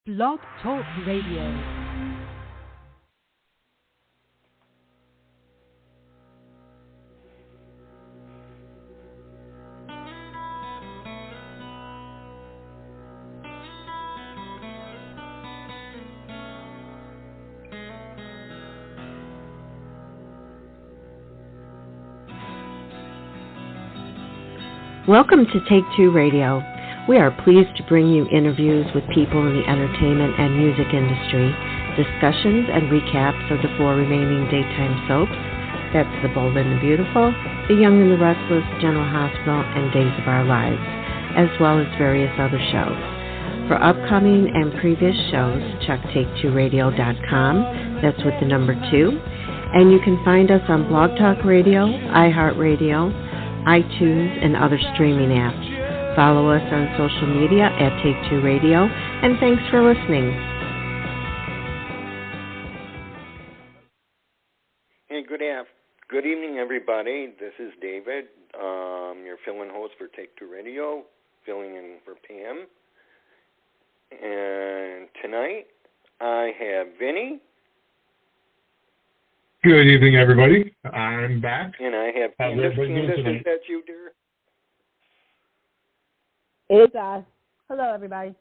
Blog Talk Radio. Welcome to T2R Radio. We are pleased to bring you interviews with people in the entertainment and music industry, discussions and recaps of the 4 remaining daytime soaps. That's The Bold and the Beautiful, The Young and the Restless, General Hospital, and Days of Our Lives, as well as various other shows. For upcoming and previous shows, check T2Radio.com. That's with the number 2. And you can find us on Blog Talk Radio, iHeartRadio, iTunes, and other streaming apps. Follow us on social media at T2 Radio, and thanks for listening. Hey, good evening, everybody. This is David, your fill-in host for T2 Radio, filling in for Pam. And tonight, I have Vinny. Good evening, everybody. I'm back. And I have Candace. Candace, is that you, dear? It's us. Hello, everybody.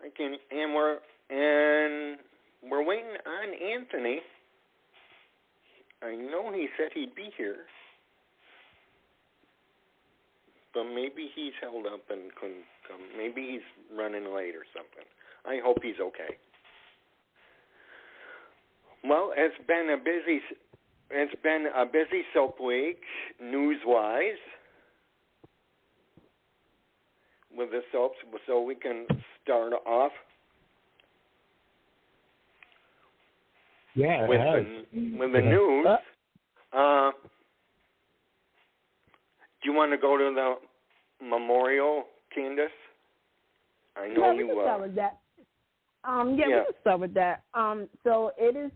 And we're waiting on Anthony. I know he said he'd be here, but maybe he's held up and couldn't come. Maybe he's running late or something. I hope he's okay. Well, it's been a busy soap week, news-wise, with the soaps, so we can start off. Yeah, with the news. Do you want to go to the memorial, Candace? I know you will. We can start with that. We can start with that. So it is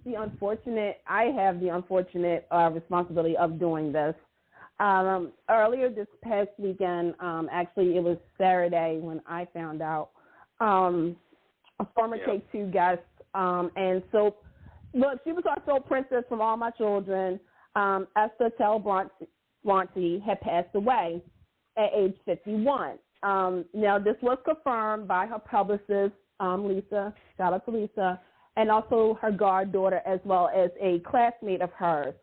I have the unfortunate responsibility of doing this. Earlier this past weekend, actually it was Saturday when I found out, a former K2 guest, and so, look, she was our soap princess from All My Children. Esther Tell Bronte had passed away at age 51. Now, this was confirmed by her publicist, Lisa, shout out to Lisa, and also her goddaughter as well as a classmate of hers.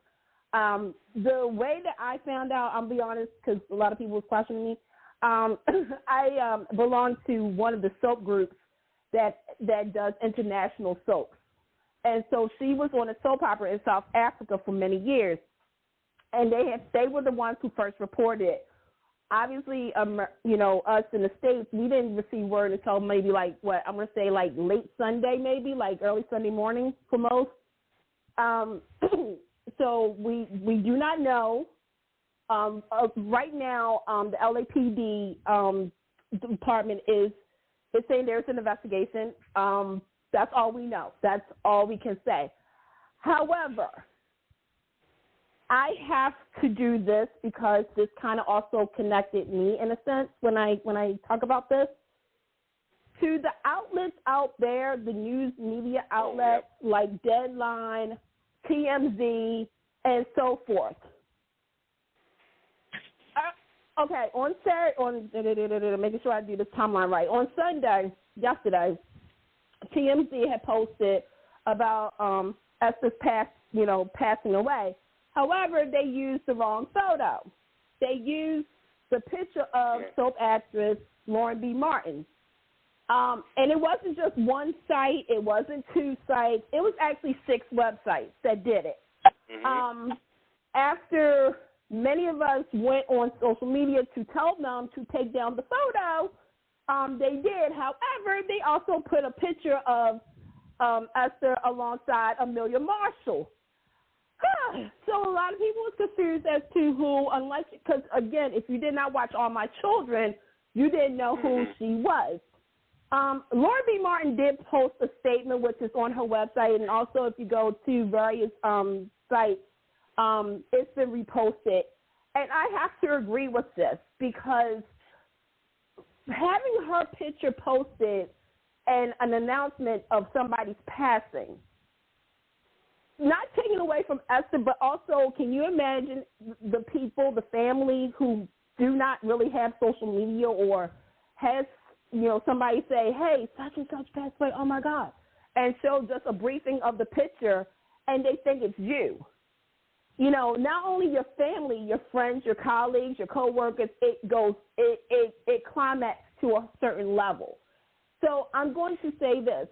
The way that I found out, I'll be honest, because a lot of people was questioning me, I belong to one of the soap groups that does international soaps. And so she was on a soap opera in South Africa for many years. And they were the ones who first reported. Obviously, us in the States, we didn't receive word until maybe late Sunday, maybe like early Sunday morning for most. So we do not know. Right now, the LAPD department is saying there's an investigation. That's all we know. That's all we can say. However, I have to do this because this kind of also connected me in a sense when I talk about this. To the outlets out there, the news media outlets like Deadline, TMZ, and so forth. Okay, on Saturday, making sure I do this timeline right. On Sunday, yesterday, TMZ had posted about Esther's passing away. However, they used the wrong photo. They used the picture of soap actress Lauren B. Martin. And it wasn't just one site. It wasn't 2 sites. It was actually 6 websites that did it. Mm-hmm. After many of us went on social media to tell them to take down the photo, they did. However, they also put a picture of Esther alongside Amelia Marshall. So a lot of people was confused as to who, because, again, if you did not watch All My Children, you didn't know who she was. Lauren B. Martin did post a statement, which is on her website, and also if you go to various sites, it's been reposted. And I have to agree with this because having her picture posted and an announcement of somebody's passing. Not taking away from Esther, but also, can you imagine the people, the families who do not really have social media or has, somebody say, hey, such and such passed away, oh, my God, and show just a briefing of the picture, and they think it's you. Not only your family, your friends, your colleagues, your coworkers, it climaxes to a certain level. So I'm going to say this.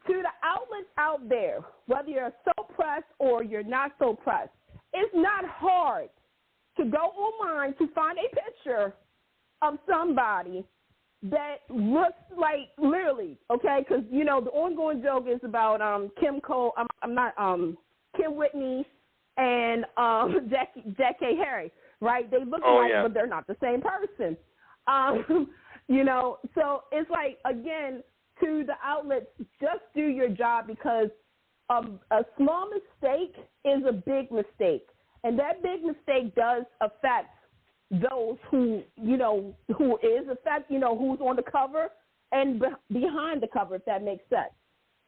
To the outlets out there, whether you're so pressed or you're not so pressed, it's not hard to go online to find a picture of somebody that looks like, literally, okay? Because, the ongoing joke is about Kim Whitney and Jackie Harry, right? They look alike, but they're not the same person. So it's like, again, to the outlets, just do your job, because a small mistake is a big mistake. And that big mistake does affect those who's on the cover and behind the cover, if that makes sense.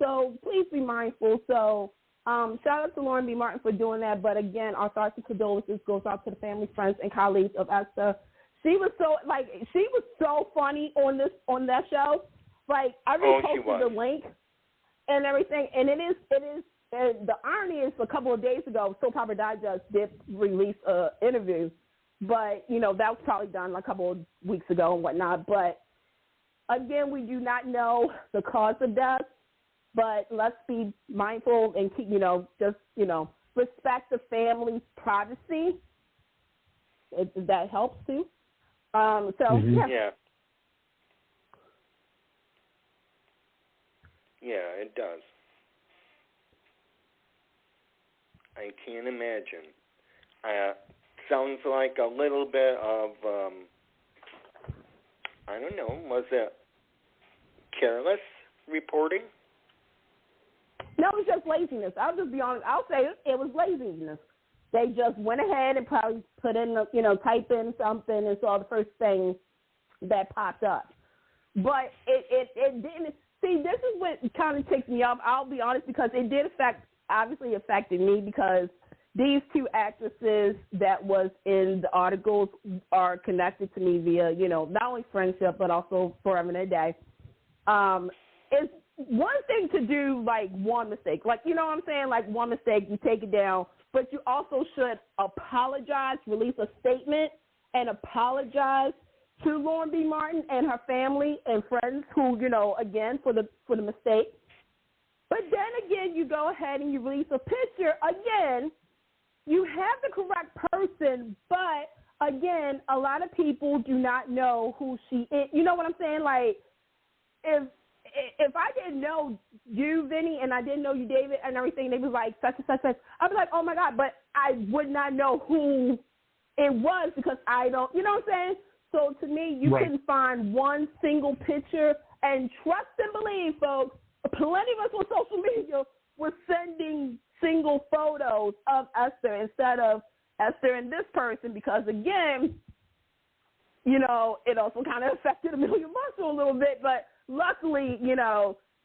So please be mindful. So shout out to Lauren B. Martin for doing that. But again, our thoughts and condolences goes out to the family, friends, and colleagues of Esther. She was so funny on that show. Like, I reposted the link and everything, and it is. And the irony is, a couple of days ago, Soap Opera Digest did release an interview, but that was probably done a couple of weeks ago and whatnot. But again, we do not know the cause of death, but let's be mindful and keep, respect the family's privacy. That helps too. Yeah. Yeah, it does. I can't imagine. Sounds like a little bit of, I don't know, was it careless reporting? No, it was just laziness. I'll just be honest. I'll say it was laziness. They just went ahead and probably put in, type in something and saw the first thing that popped up. But it didn't. See, this is what kind of takes me off. I'll be honest, because it did obviously affected me, because these two actresses that was in the articles are connected to me via, not only friendship, but also forever and a day. It's one thing to do, like, one mistake. Like, you know what I'm saying? Like, one mistake, you take it down. But you also should apologize, release a statement, and apologize to Lauren B. Martin and her family and friends who, again, for the mistake. But then again, you go ahead and you release a picture. Again, you have the correct person, but again, a lot of people do not know who she is. You know what I'm saying? Like, if I didn't know you, Vinny, and I didn't know you, David, and everything, they was like such and such, such, I'd be like, oh my God, but I would not know who it was, because I don't, you know what I'm saying? So to me, you can find one single picture, and trust and believe, folks, plenty of us on social media were sending single photos of Esther instead of Esther and this person, because, again, it also kind of affected Amelia Marshall a little bit, but luckily,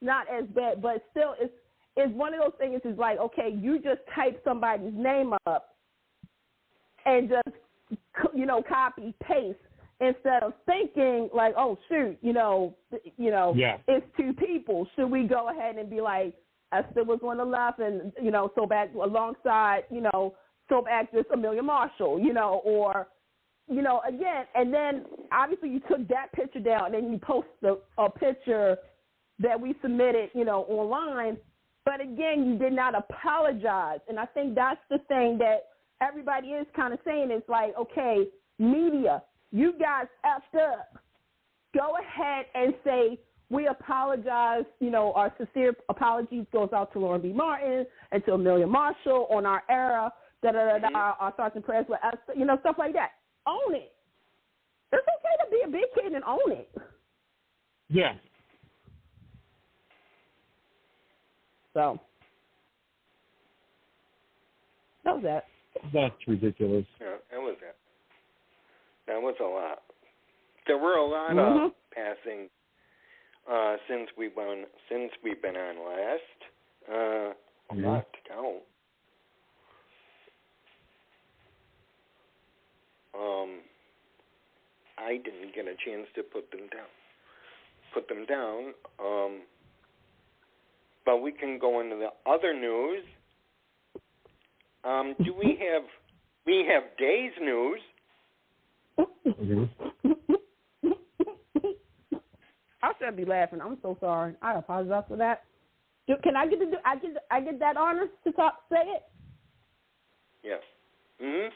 not as bad. But still, it's one of those things. Is like, okay, you just type somebody's name up and just, copy, paste, instead of thinking like, oh, shoot, it's two people. Should we go ahead and be like, Esther was on the left and, soap act alongside, soap actress Amelia Marshall, or, again, and then obviously you took that picture down and then you post a picture that we submitted, online. But again, you did not apologize. And I think that's the thing that everybody is kind of saying. It's like, okay, media, you guys effed up. Go ahead and say, we apologize. Our sincere apologies goes out to Lauren B. Martin and to Amelia Marshall on our era, our thoughts and prayers with Esther, stuff like that. Own it. It's okay to be a big kid and own it. Yeah. So, that was that. That's ridiculous. Yeah, that was it. That was a lot. There were a lot of passing since we've been on last. A lot to count. I didn't get a chance to put them down. But we can go into the other news. Do we have Day's news? I shouldn't be laughing. I'm so sorry. I apologize for that. Can I get I get that honor to say it? Yes. Mhm.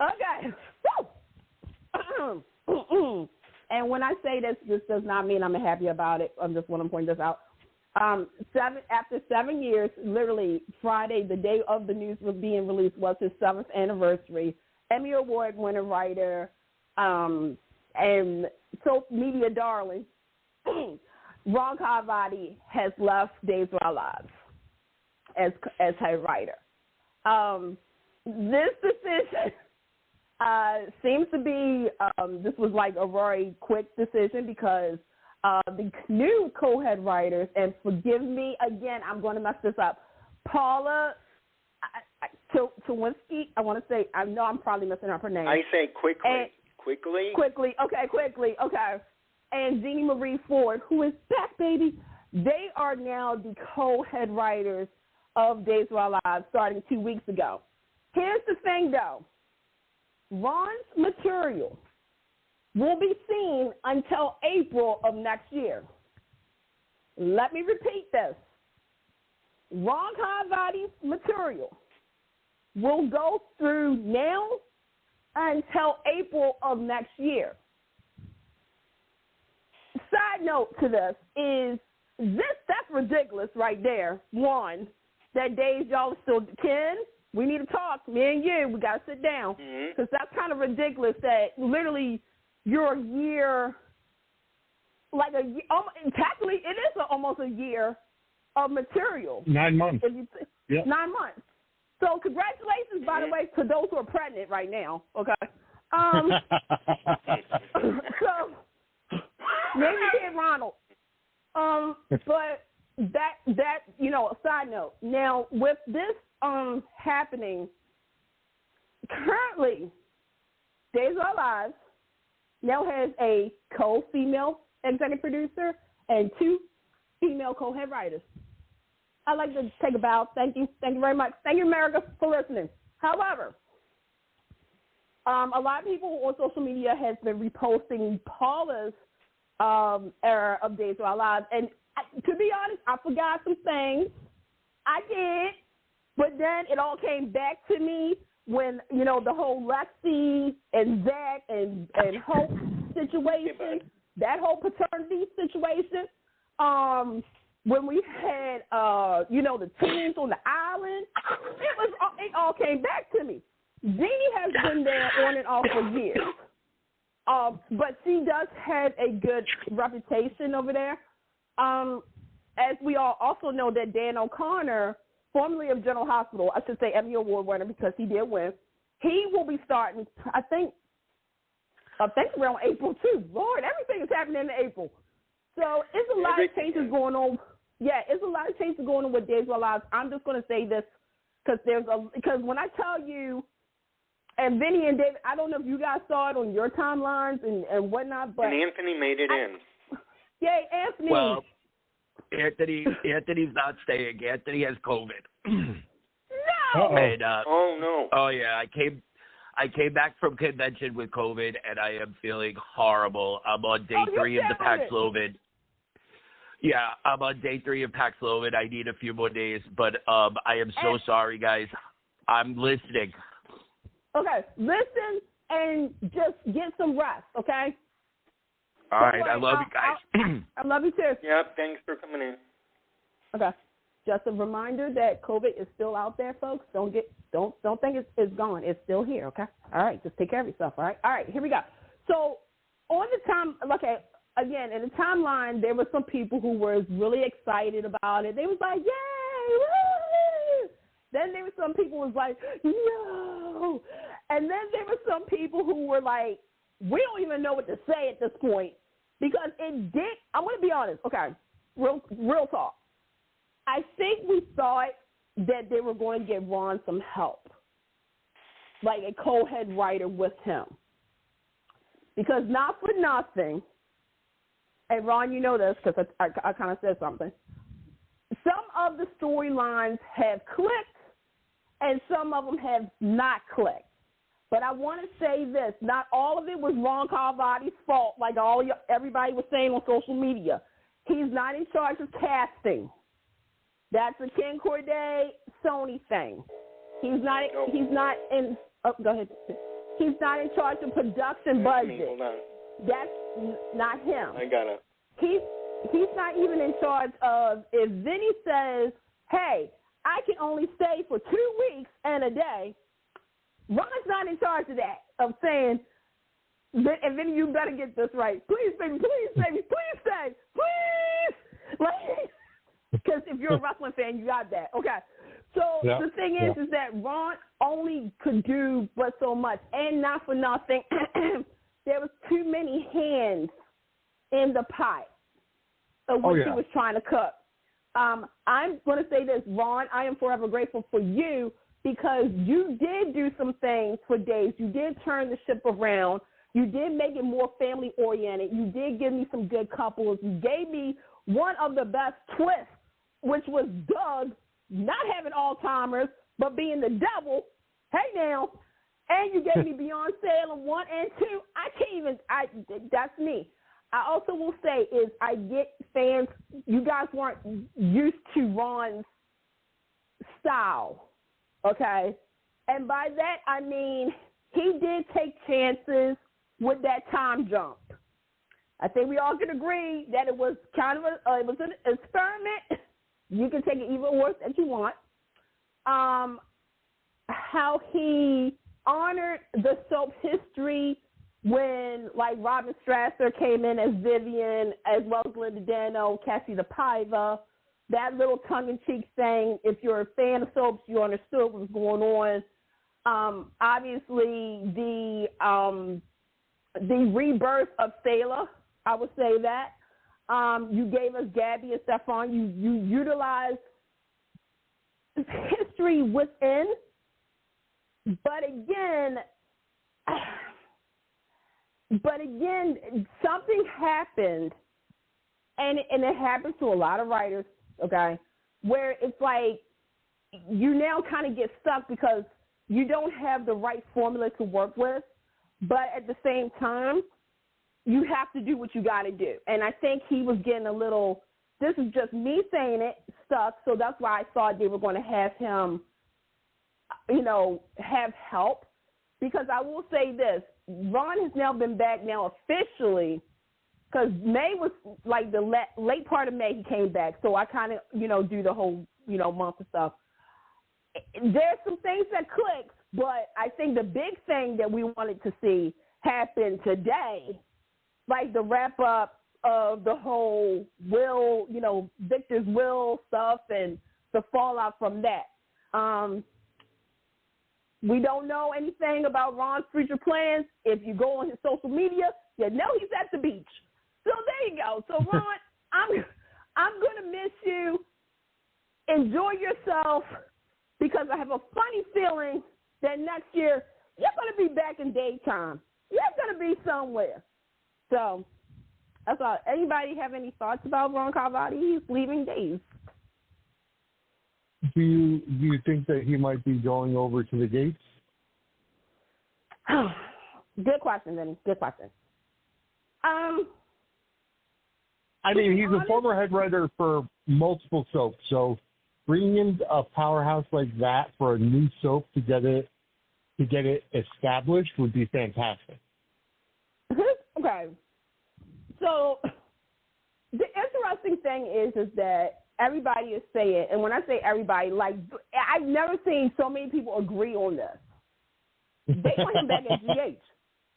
Okay. And when I say this does not mean I'm happy about it. I just want to point this out. After 7 years, literally Friday, the day of the news was being released, was his 7th anniversary. Emmy Award winning writer, and soap media darling, Ron Carvati has left Days of Our Lives as head writer. This decision seems to be, this was like a very quick decision because the new co-head writers, and forgive me again, I'm going to mess this up, Paula Tawinski, I want to say, I know I'm probably messing up her name. I say quickly. Quickly, okay. And Jeannie Marie Ford, who is back, baby. They are now the co-head writers of Days of Our Lives starting 2 weeks ago. Here's the thing, though. Ron's material will be seen until April of next year. Let me repeat this. Ron Carvati's material will go through now until April of next year. Side note to this is that's ridiculous right there. One, that Days y'all still, Ken, we need to talk. Me and you, we got to sit down. Because that's kind of ridiculous that literally you're a year, like a year, technically it is almost a year of material. 9 months. 9 months. So congratulations, by the way, to those who are pregnant right now, okay? So maybe kid Ronald. But that a side note. Now with this happening, currently Days of Our Lives now has a co-female executive producer and 2 female co-head writers. I'd like to take a bow. Thank you very much. Thank you, America, for listening. However, a lot of people on social media has been reposting Paula's era of Days of Our Lives. And to be honest, I forgot some things. I did. But then it all came back to me when, the whole Lexi and Zach and Hope situation, that whole paternity situation, when we had, the teens on the island, it all came back to me. Jeannie has been there on and off for years. But she does have a good reputation over there. As we all also know that Dan O'Connor, formerly of General Hospital, I should say Emmy Award winner because he did win, he will be starting, I think around April too. Lord, everything is happening in April. So it's a lot of changes going on. Yeah, it's a lot of changes going on with Days of Our Lives. I'm just going to say this because when I tell you, and Vinny and David, I don't know if you guys saw it on your timelines and whatnot, but and Anthony made it in. Yay, Anthony. Well, Anthony's not staying. Anthony has COVID. No. And, oh no. Oh yeah, I came back from convention with COVID, and I am feeling horrible. I'm on day 3 of the Paxlovid. Yeah, I'm on day 3 of Paxlovid. I need a few more days, but I am so sorry, guys. I'm listening. Okay, listen and just get some rest, okay? All right, I love you guys. I love you too. Yep, thanks for coming in. Okay, just a reminder that COVID is still out there, folks. Don't think it's gone. It's still here, okay? All right, just take care of yourself, all right? All right, here we go. So on the time, okay, again, in the timeline, there were some people who were really excited about it. They was like, yay, woo! Then there were some people who was like, no. And then there were some people who were like, we don't even know what to say at this point. Because it did. I'm going to be honest. Okay, real talk. I think we thought that they were going to get Ron some help, like a co-head writer with him. Because not for nothing, and Ron, you know this because I kind of said something. Some of the storylines have clicked, and some of them have not clicked. But I want to say this: not all of it was Ron Carvati's fault, like everybody was saying on social media. He's not in charge of casting. That's a Ken Corday Sony thing. He's not in. Oh, go ahead. He's not in charge of production budget. Hold on. That's not him. I got it. He's not even in charge of, if Vinny says, hey, I can only stay for 2 weeks and a day, Ron's not in charge of that, of saying, and Vinny, you better get this right. Please, baby, please stay, please. Like, because if you're a wrestling fan, you got that. Okay. So the thing is that Ron only could do but so much. And not for nothing, there was too many hands in the pot of what he was trying to cook. I'm going to say this, Ron, I am forever grateful for you because you did do some things for Days. You did turn the ship around. You did make it more family-oriented. You did give me some good couples. You gave me one of the best twists, which was Doug not having Alzheimer's, but being the devil. Hey, now. And you gave me Beyond Salem 1 and 2. I can't even, that's me. I also will say is I get fans, you guys weren't used to Ron's style, okay? And by that, I mean he did take chances with that time jump. I think we all can agree that it was kind of it was an experiment. You can take it even worse as you want. How he honored the soap history when, like, Robin Strasser came in as Vivian, as well as Linda Dano, Cassie the Piva, that little tongue-in-cheek thing. If you're a fan of soaps, you understood what was going on. Obviously, the rebirth of Sailor, I would say that. You gave us Gabby and Stefan. You utilized history within, but again, something happened, and it happens to a lot of writers, okay, where it's like you now kind of get stuck because you don't have the right formula to work with, but at the same time, you have to do what you got to do. And I think he was getting a little, this is just me saying it, stuck, so that's why I thought they were going to have him, have help. Because I will say this, Ron has now been back now officially, because May was like the late part of May he came back, so I kind of, do the whole, month of stuff. There's some things that clicked, but I think the big thing that we wanted to see happen today, like the wrap-up of the whole Will, Victor's Will stuff and the fallout from that. We don't know anything about Ron's future plans. If you go on his social media, you know he's at the beach. So there you go. So, Ron, I'm going to miss you. Enjoy yourself, because I have a funny feeling that next year you're going to be back in daytime. You're going to be somewhere. So that's all. Anybody have any thoughts about Ron Carvati? He's leaving Days. Do you think that he might be going over to the Gates? Good question, Vinny. Good question. I mean, he's a former head writer for multiple soaps, so bringing in a powerhouse like that for a new soap to get it established would be fantastic. Okay. So the interesting thing is that everybody is saying, and when I say everybody, like, I've never seen so many people agree on this. They want him back at GH.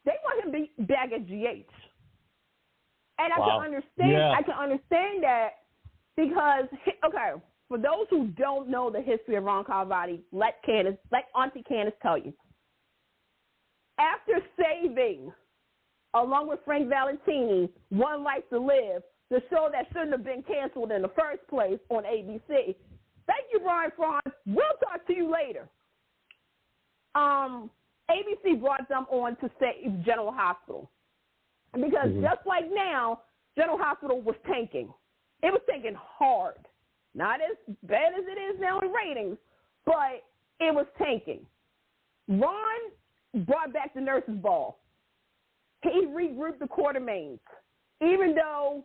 They want him back at GH. And I can understand. Yeah. I can understand that because, okay, for those who don't know the history of Ron Carvati, let Auntie Candace tell you. After saving along with Frank Valentini, One Life to Live, the show that shouldn't have been canceled in the first place on ABC. Thank you, Brian Franz. We'll talk to you later. ABC brought them on to save General Hospital. Because just like now, General Hospital was tanking. It was tanking hard. Not as bad as it is now in ratings, but it was tanking. Ron brought back the nurses' ball. He regrouped the Quartermains, even though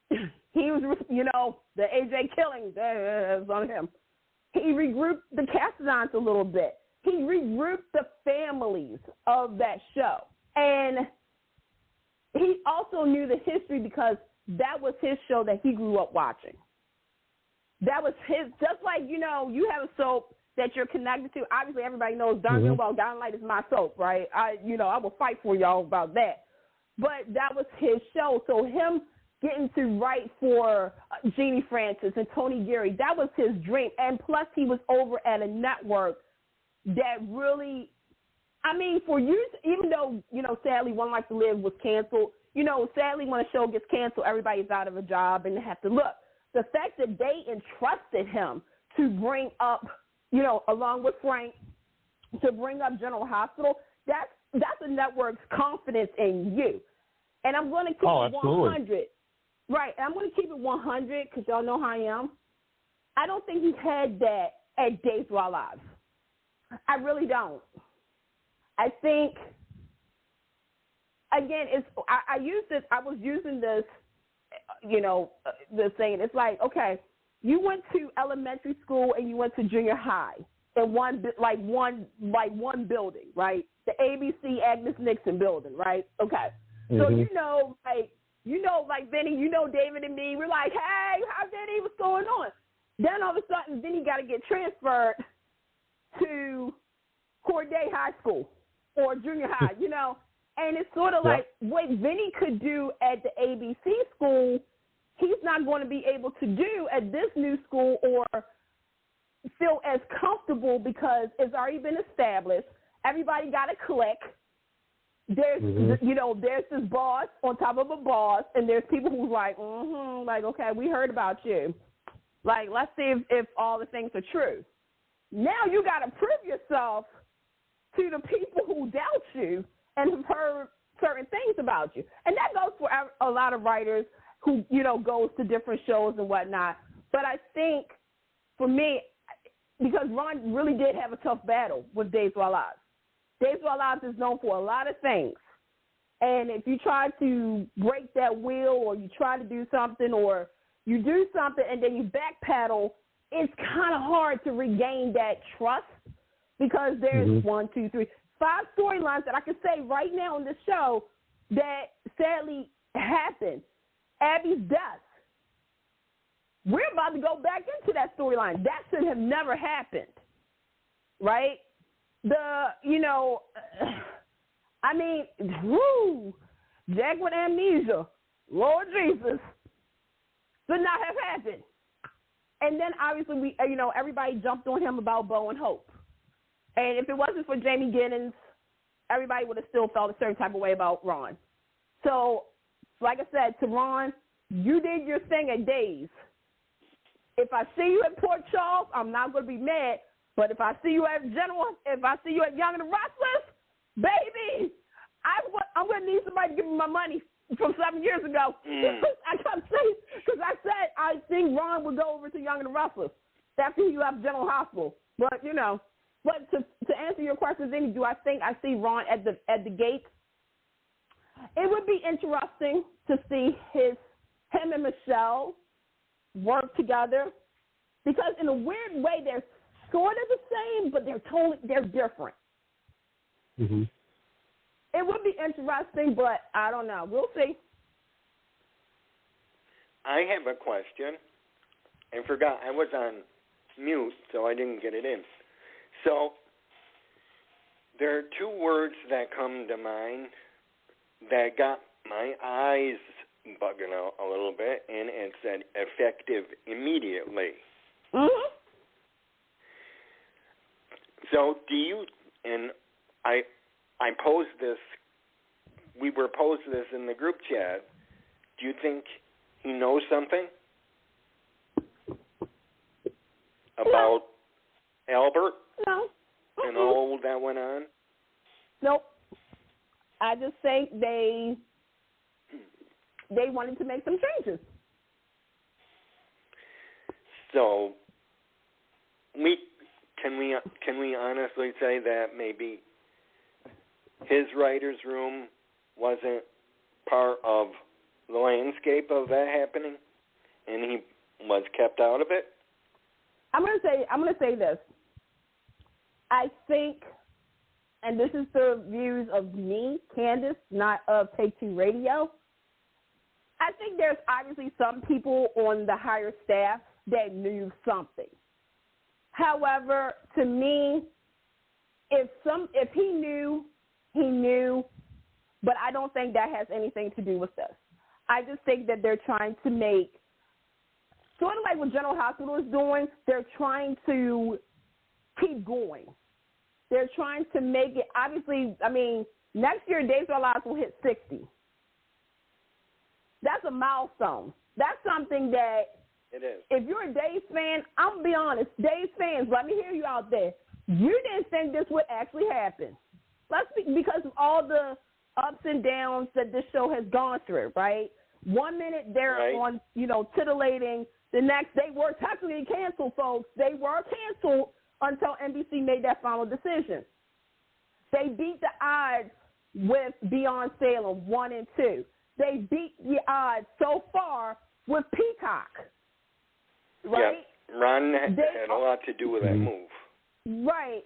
he was, the AJ killing, that's on him. He regrouped the Castellans a little bit. He regrouped the families of that show. And he also knew the history because that was his show that he grew up watching. That was his, just like, you have a soap that you're connected to. Obviously, everybody knows Darn Well Light is my soap, right? I will fight for y'all about that. But that was his show. So him getting to write for Jeannie Francis and Tony Geary, that was his dream. And plus, he was over at a network that really, for years, even though, sadly, One Life to Live was canceled, sadly, when a show gets canceled, everybody's out of a job and they have to look. The fact that they entrusted him to bring up, along with Frank, to bring up General Hospital, that's a network's confidence in you. And I'm going to keep it 100. Right, and I'm going to keep it 100 because y'all know how I am. I don't think he had that at Days of Our Lives. I really don't. I think, again, I was using this, the saying. It's like, okay, you went to elementary school and you went to junior high in one building, right? The ABC Agnes Nixon building, right? Okay. So Vinny, David and me, we're like, hey, how's Vinny? What's going on? Then all of a sudden, Vinny got to get transferred to Corday High School or junior high, And it's sort of like what Vinny could do at the ABC school, he's not going to be able to do at this new school or feel as comfortable because it's already been established. Everybody got a click. There's, there's this boss on top of a boss, and there's people who's like, okay, we heard about you. Like, let's see if all the things are true. Now you got to prove yourself to the people who doubt you and have heard certain things about you. And that goes for a lot of writers who, goes to different shows and whatnot. But I think, for me, because Ron really did have a tough battle with Days of Our Lives. Days of Our Lives is known for a lot of things. And if you try to break that wheel or you try to do something or you do something and then you backpedal, it's kind of hard to regain that trust because there's 5 storylines that I can say right now on this show that sadly happened. Abby's death. We're about to go back into that storyline. That should have never happened, right? Jack with amnesia, Lord Jesus, should not have happened. And then obviously everybody jumped on him about Bo and Hope. And if it wasn't for Jamie Giddens, everybody would have still felt a certain type of way about Ron. So, like I said, to Ron, you did your thing at Days. If I see you at Port Charles, I'm not going to be mad. But if I see you at Young and the Restless, baby, I'm going to need somebody to give me my money from 7 years ago. I got to say, because I said I think Ron would go over to Young and the Restless after he left General Hospital. But, but to answer your question, Vinny, do I think I see Ron at the gate? It would be interesting to see him and Michelle work together because in a weird way they're sort of the same, but they're different. Mm-hmm. It would be interesting, but I don't know. We'll see. I have a question. I forgot I was on mute, so I didn't get it in. So there are 2 words that come to mind that got my eyes bugging out a little bit, and it said effective immediately. Mm-hmm. So do you, and I posed this we were posting this in the group chat. Do you think he knows something about Albert? No. And all that went on? Nope. I just think they wanted to make some changes. So can we honestly say that maybe his writer's room wasn't part of the landscape of that happening, and he was kept out of it? I'm gonna say this. I think, and this is the views of me, Candace, not of Take Two Radio. I think there's obviously some people on the higher staff that knew something. However, to me, if he knew, he knew, but I don't think that has anything to do with this. I just think that they're trying to make, sort of like what General Hospital is doing, they're trying to keep going. They're trying to make it, obviously, I mean, next year Days of Our Lives will hit 60. That's a milestone. That's something that, it is. If you're a Days fan, I'm going to be honest, Days fans, let me hear you out there. You didn't think this would actually happen. Because of all the ups and downs that this show has gone through, right? 1 minute they're on, titillating. The next, they were technically canceled, folks. They were canceled until NBC made that final decision. They beat the odds with Beyond Salem 1 and 2. They beat the odds so far with Peacock, right? Yeah, Ron had a lot to do with that move. Right.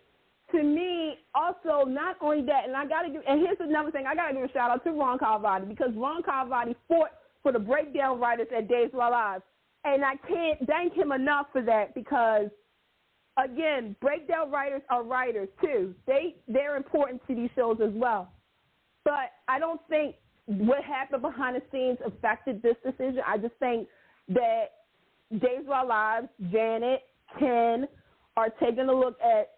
To me, also, not only that, and here's another thing, I got to give a shout out to Ron Carvati, because Ron Carvati fought for the breakdown writers at Days of Our Lives. And I can't thank him enough for that because, again, breakdown writers are writers too. They're important to these shows as well. But I don't think what happened behind the scenes affected this decision. I just think that Days of Our Lives, Janet, Ken are taking a look at,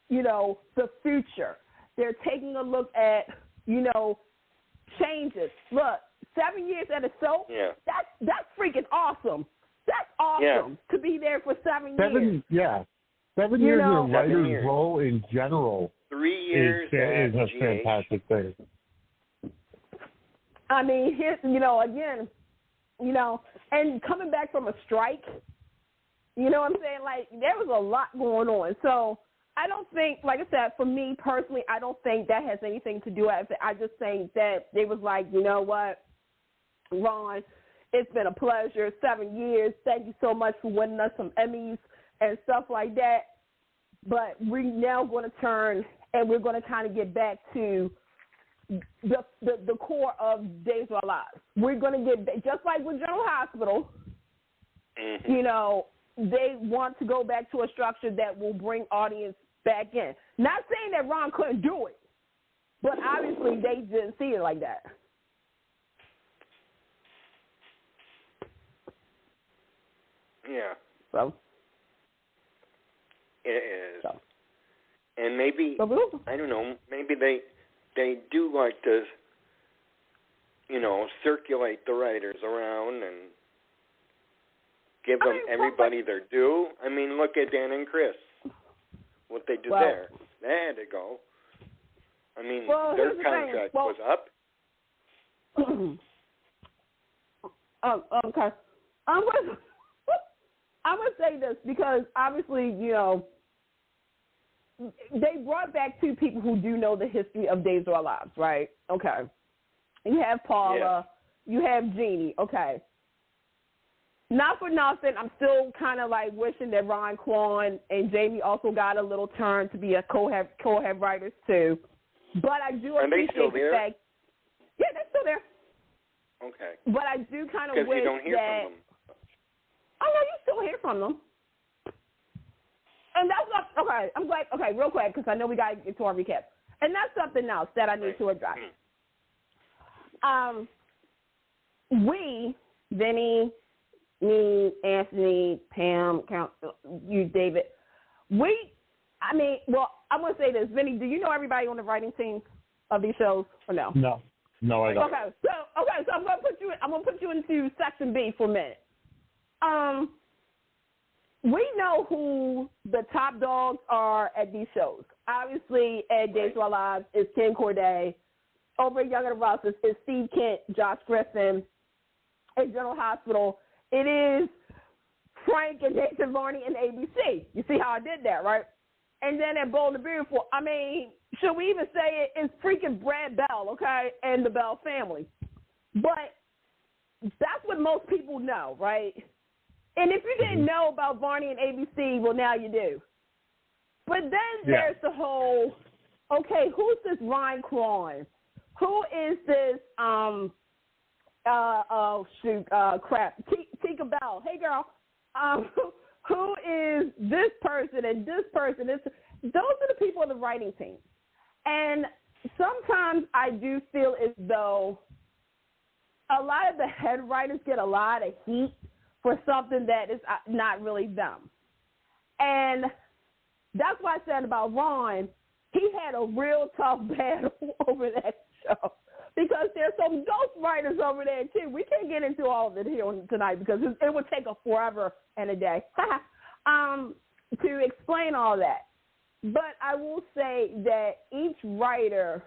the future. They're taking a look at, changes. Look, 7 years at a soap, that's freaking awesome. That's awesome to be there for 7 years. Yeah. 7 years in a writer's role in general 3 years is a fantastic thing. I mean, again, and coming back from a strike, you know what I'm saying? Like, there was a lot going on. So I don't think, like I said, for me personally, I don't think that has anything to do with it. I just think that they was like, you know what, Ron, it's been a pleasure, 7 years. Thank you so much for winning us some Emmys and stuff like that. But we're now going to turn and we're going to kind of get back to the core of Days of Our Lives. We're going to get, just like with General Hospital, they want to go back to a structure that will bring audience back in. Not saying that Ron couldn't do it, but obviously they didn't see it like that. Yeah. So? It is. So. And maybe, I don't know, maybe they do like to, circulate the writers around and give them everybody their due. I mean, look at Dan and Chris, what they did there. They had to go. I mean, their contract was up. Okay. I'm going to say this because obviously, they brought back two people who do know the history of Days of Our Lives, right? Okay. You have Paula. You have Jeannie. Okay. Not for nothing, I'm still kind of like wishing that Ron Kwan and Jamie also got a little turn to be a co-head writers too. But I do appreciate the fact. Yeah, they're still there. Okay. But I do kind of wish because you don't hear that. From them. Oh no, you still hear from them. And that's not okay. I'm glad. Okay, real quick because I know we got to get to our recap. And that's something else that I need to address. We, Vinny, me, Anthony, Pam, you, David. I'm going to say this. Vinny, do you know everybody on the writing team of these shows or no? No. No, I don't. Okay, so I'm gonna put you into section B for a minute. We know who the top dogs are at these shows. Obviously, at Days of Our Lives is Ken Corday. Over at Young and the Restless is Steve Kent, Josh Griffin. At General Hospital, it is Frank and Jason Varney and ABC. You see how I did that, right? And then at Bold and Beautiful, I mean, should we even say it's freaking Brad Bell, okay, and the Bell family? But that's what most people know, right? And if you didn't know about Varney and ABC, well, now you do. But then there's the whole, okay, who's this Ryan Cron? Who is this, Tika Bell. Hey, girl. Who is this person and this person? Those are the people on the writing team. And sometimes I do feel as though a lot of the head writers get a lot of heat for something that is not really them. And that's why I said about Ron, he had a real tough battle over that show. Because there's some ghost writers over there, too. We can't get into all of it here tonight because it would take us forever and a day to explain all that. But I will say that each writer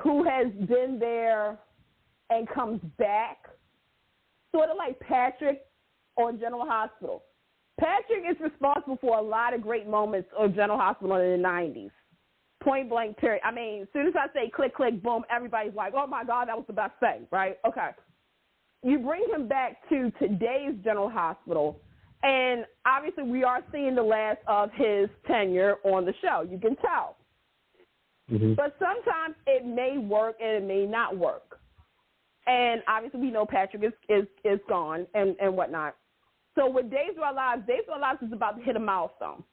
who has been there and comes back, sort of like Patrick on General Hospital. Patrick is responsible for a lot of great moments on General Hospital in the 90s. Point blank, period. I mean, as soon as I say click, click, boom, everybody's like, oh, my God, that was the best thing, right? Okay. You bring him back to today's General Hospital, and obviously we are seeing the last of his tenure on the show. You can tell. Mm-hmm. But sometimes it may work and it may not work. And obviously we know Patrick is gone and whatnot. So with Days of Our Lives is about to hit a milestone.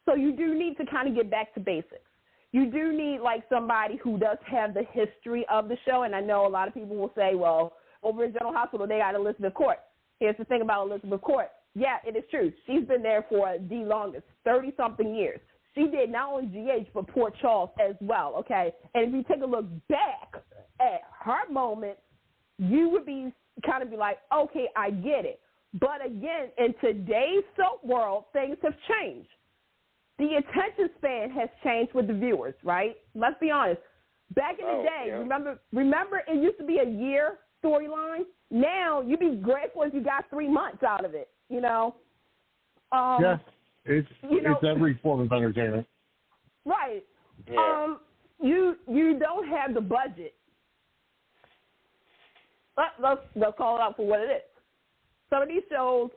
So you do need to kind of get back to basics. You do need, like, somebody who does have the history of the show, and I know a lot of people will say, well, over in General Hospital, they got Elizabeth Court. Here's the thing about Elizabeth Court. Yeah, it is true. She's been there for the longest, 30-something years. She did not only GH, but Port Charles as well, okay? And if you take a look back at her moment, you would be kind of be like, okay, I get it. But, again, in today's soap world, things have changed. The attention span has changed with the viewers, right? Let's be honest. Back in the day, remember it used to be a year storyline? Now you'd be grateful if you got 3 months out of it, you know? It's every form of entertainment. Right. Yeah. You don't have the budget. Let's call it out for what it is. Some of these shows,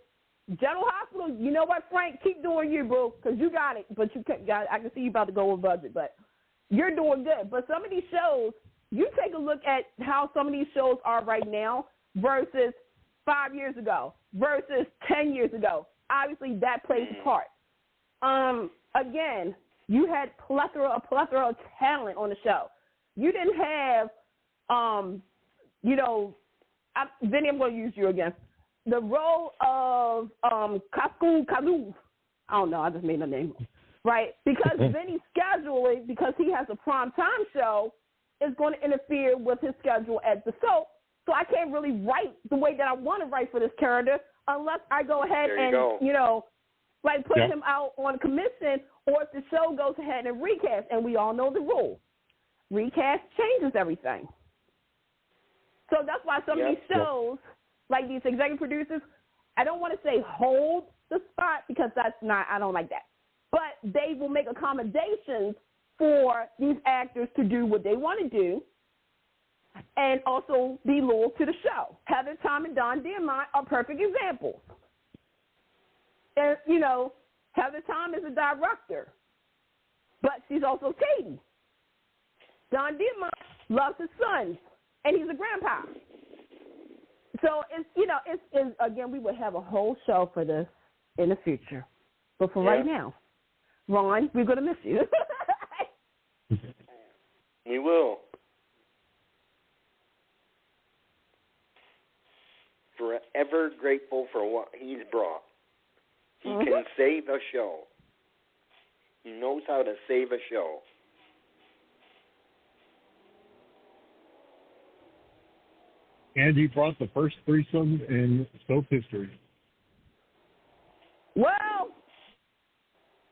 General Hospital, you know what, Frank? Keep doing you, bro, because you got it. But I can see you about to go over budget, but you're doing good. But some of these shows, you take a look at how some of these shows are right now versus 5 years ago versus 10 years ago. Obviously, that plays a part. Again, you had a plethora of talent on the show. You didn't have, Vinny, I'm going to use you again. The role of Kaskun Kalu, I don't know, I just made a name, right? Because Vinny's scheduling, because he has a primetime show, is going to interfere with his schedule at the soap. So I can't really write the way that I want to write for this character unless I go ahead put him out on commission, or if the show goes ahead and recast. And we all know the rule. Recast changes everything. So that's why some of these shows, like these executive producers, I don't want to say hold the spot because I don't like that. But they will make accommodations for these actors to do what they want to do and also be loyal to the show. Heather Tom and Don Diamont are perfect examples. And, Heather Tom is a director, but she's also Katie. Don Diamont loves his sons, and he's a grandpa. So, it's again, we would have a whole show for this in the future. But for right now, Ron, we're going to miss you. We will. Forever grateful for what he's brought. He can save a show. He knows how to save a show. And he brought the first threesome in soap history. Well,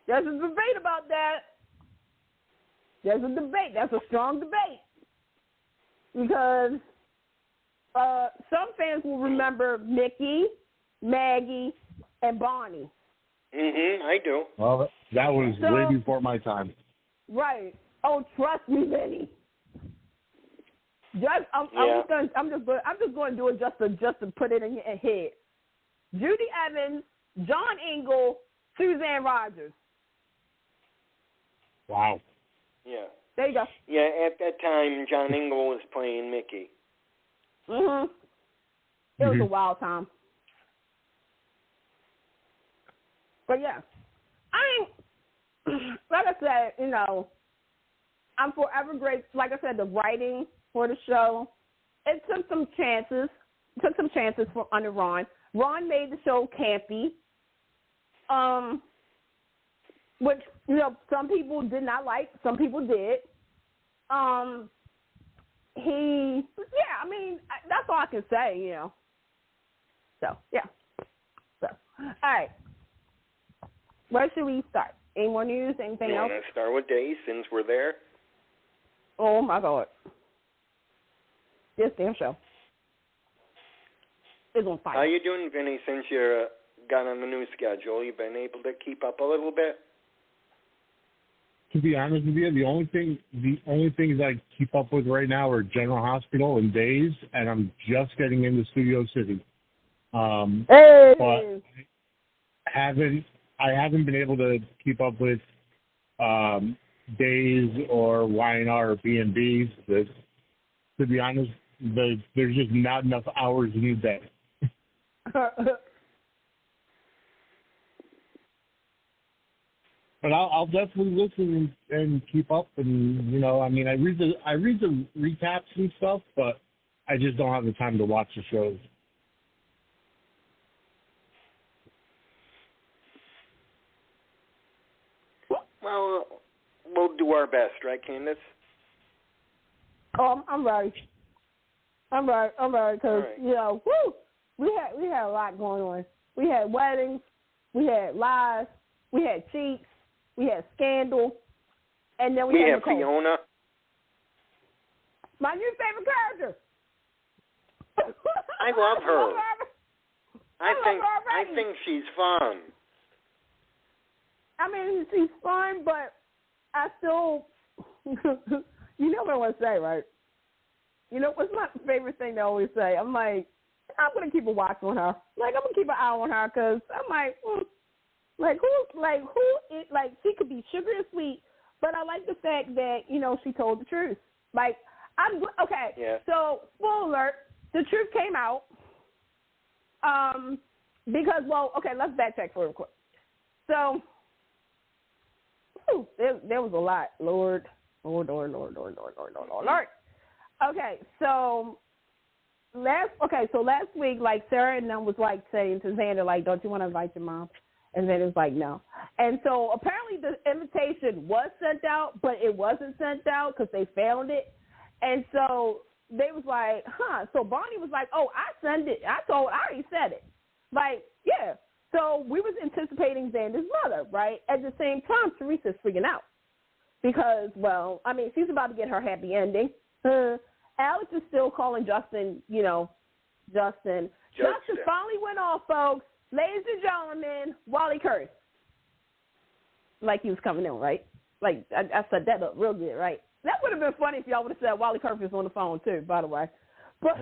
there's a debate about that. There's a debate. That's a strong debate. Because some fans will remember Mickey, Maggie, and Bonnie. I do. Well, that was way before my time. Right. Oh, trust me, Benny. I'm just going to do it just to put it in your head. Judy Evans, John Ingle, Suzanne Rogers. Wow. Yeah. There you go. Yeah, at that time, John Ingle was playing Mickey. It was a wild time. But yeah, like I said, you know, I'm forever grateful. Like I said, the writing for the show, it took some chances. From under Ron. Ron made the show campy, which, you know, some people did not like, some people did. That's all I can say, you know. So, yeah. So, all right. Where should we start? Any more news? Anything else? Let's start with Days, since we're there. Oh, my God. This damn show is on fire. How you doing, Vinny, since you got on the new schedule? You been able to keep up a little bit? To be honest with you, the only things I keep up with right now are General Hospital and Days, and I'm just getting into Studio City. But I haven't been able to keep up with Days or Y&R or B&Bs. To be honest, there's just not enough hours in the day. But I'll definitely listen and keep up, and you know, I mean, I read the recaps and stuff, but I just don't have the time to watch the shows. Well, we'll do our best, right, Candace? Oh, I'm ready. Because you know, we had a lot going on. We had weddings, we had lies, we had cheats, we had scandal, and then we had Nicole. Fiona. My new favorite character. I love her. I think she's fun. I mean, she's fun, but I still, you know what I want to say, right? You know, what's my favorite thing to always say? I'm like, I'm going to keep a watch on her. Like, I'm going to keep an eye on her because I'm like, she could be sugar and sweet, but I like the fact that, you know, she told the truth. Like, So, spoiler alert, the truth came out because, let's backtrack for real quick. So, there was a lot. Lord. Okay, so last week, like, Sarah and them was, like, saying to Xander, like, don't you want to invite your mom? And Xander's like, no. And so apparently the invitation was sent out, but it wasn't sent out because they found it. And so they was like, So Bonnie was like, oh, I sent it. I already said it. Like, yeah. So we was anticipating Xander's mother, right? At the same time, Teresa's freaking out because, she's about to get her happy ending. Alex is still calling Justin, Justin. Justin finally went off, folks. Ladies and gentlemen, Wally Curse. Like he was coming in, right? Like, I set that up real good, right? That would have been funny if y'all would have said Wally Curse was on the phone, too, by the way. But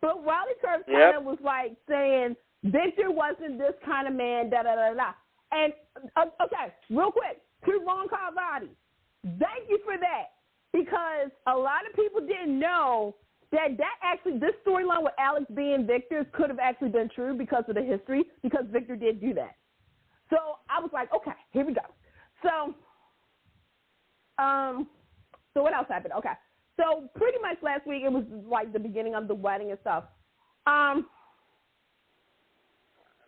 Wally Curse kind of was like saying, Victor wasn't this kind of man, da-da-da-da. And, okay, real quick, to Ron Carvati, thank you for that. Because a lot of people didn't know that actually, this storyline with Alex being Victor could have actually been true because of the history, because Victor did do that. So I was like, okay, here we go. So what else happened? Okay. So pretty much last week, it was like the beginning of the wedding and stuff.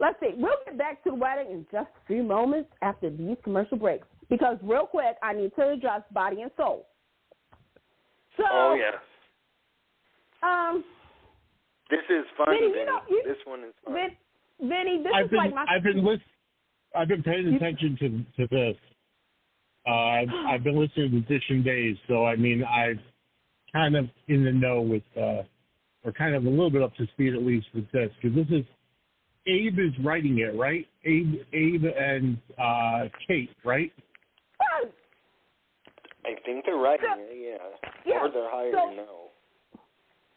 Let's see. We'll get back to the wedding in just a few moments after these commercial breaks. Because real quick, I need to address Body and Soul. So, This is fun, Vinny. Vinny. This one is fun. Vinny, this is like my... I've been paying attention to this. I've been listening to Edition Days, so I mean, I've kind of in the know with, or kind of a little bit up to speed at least with this, because this is, Abe is writing it, right? Abe and Kate, right? I think they're writing it, yeah. Or they're hiring now.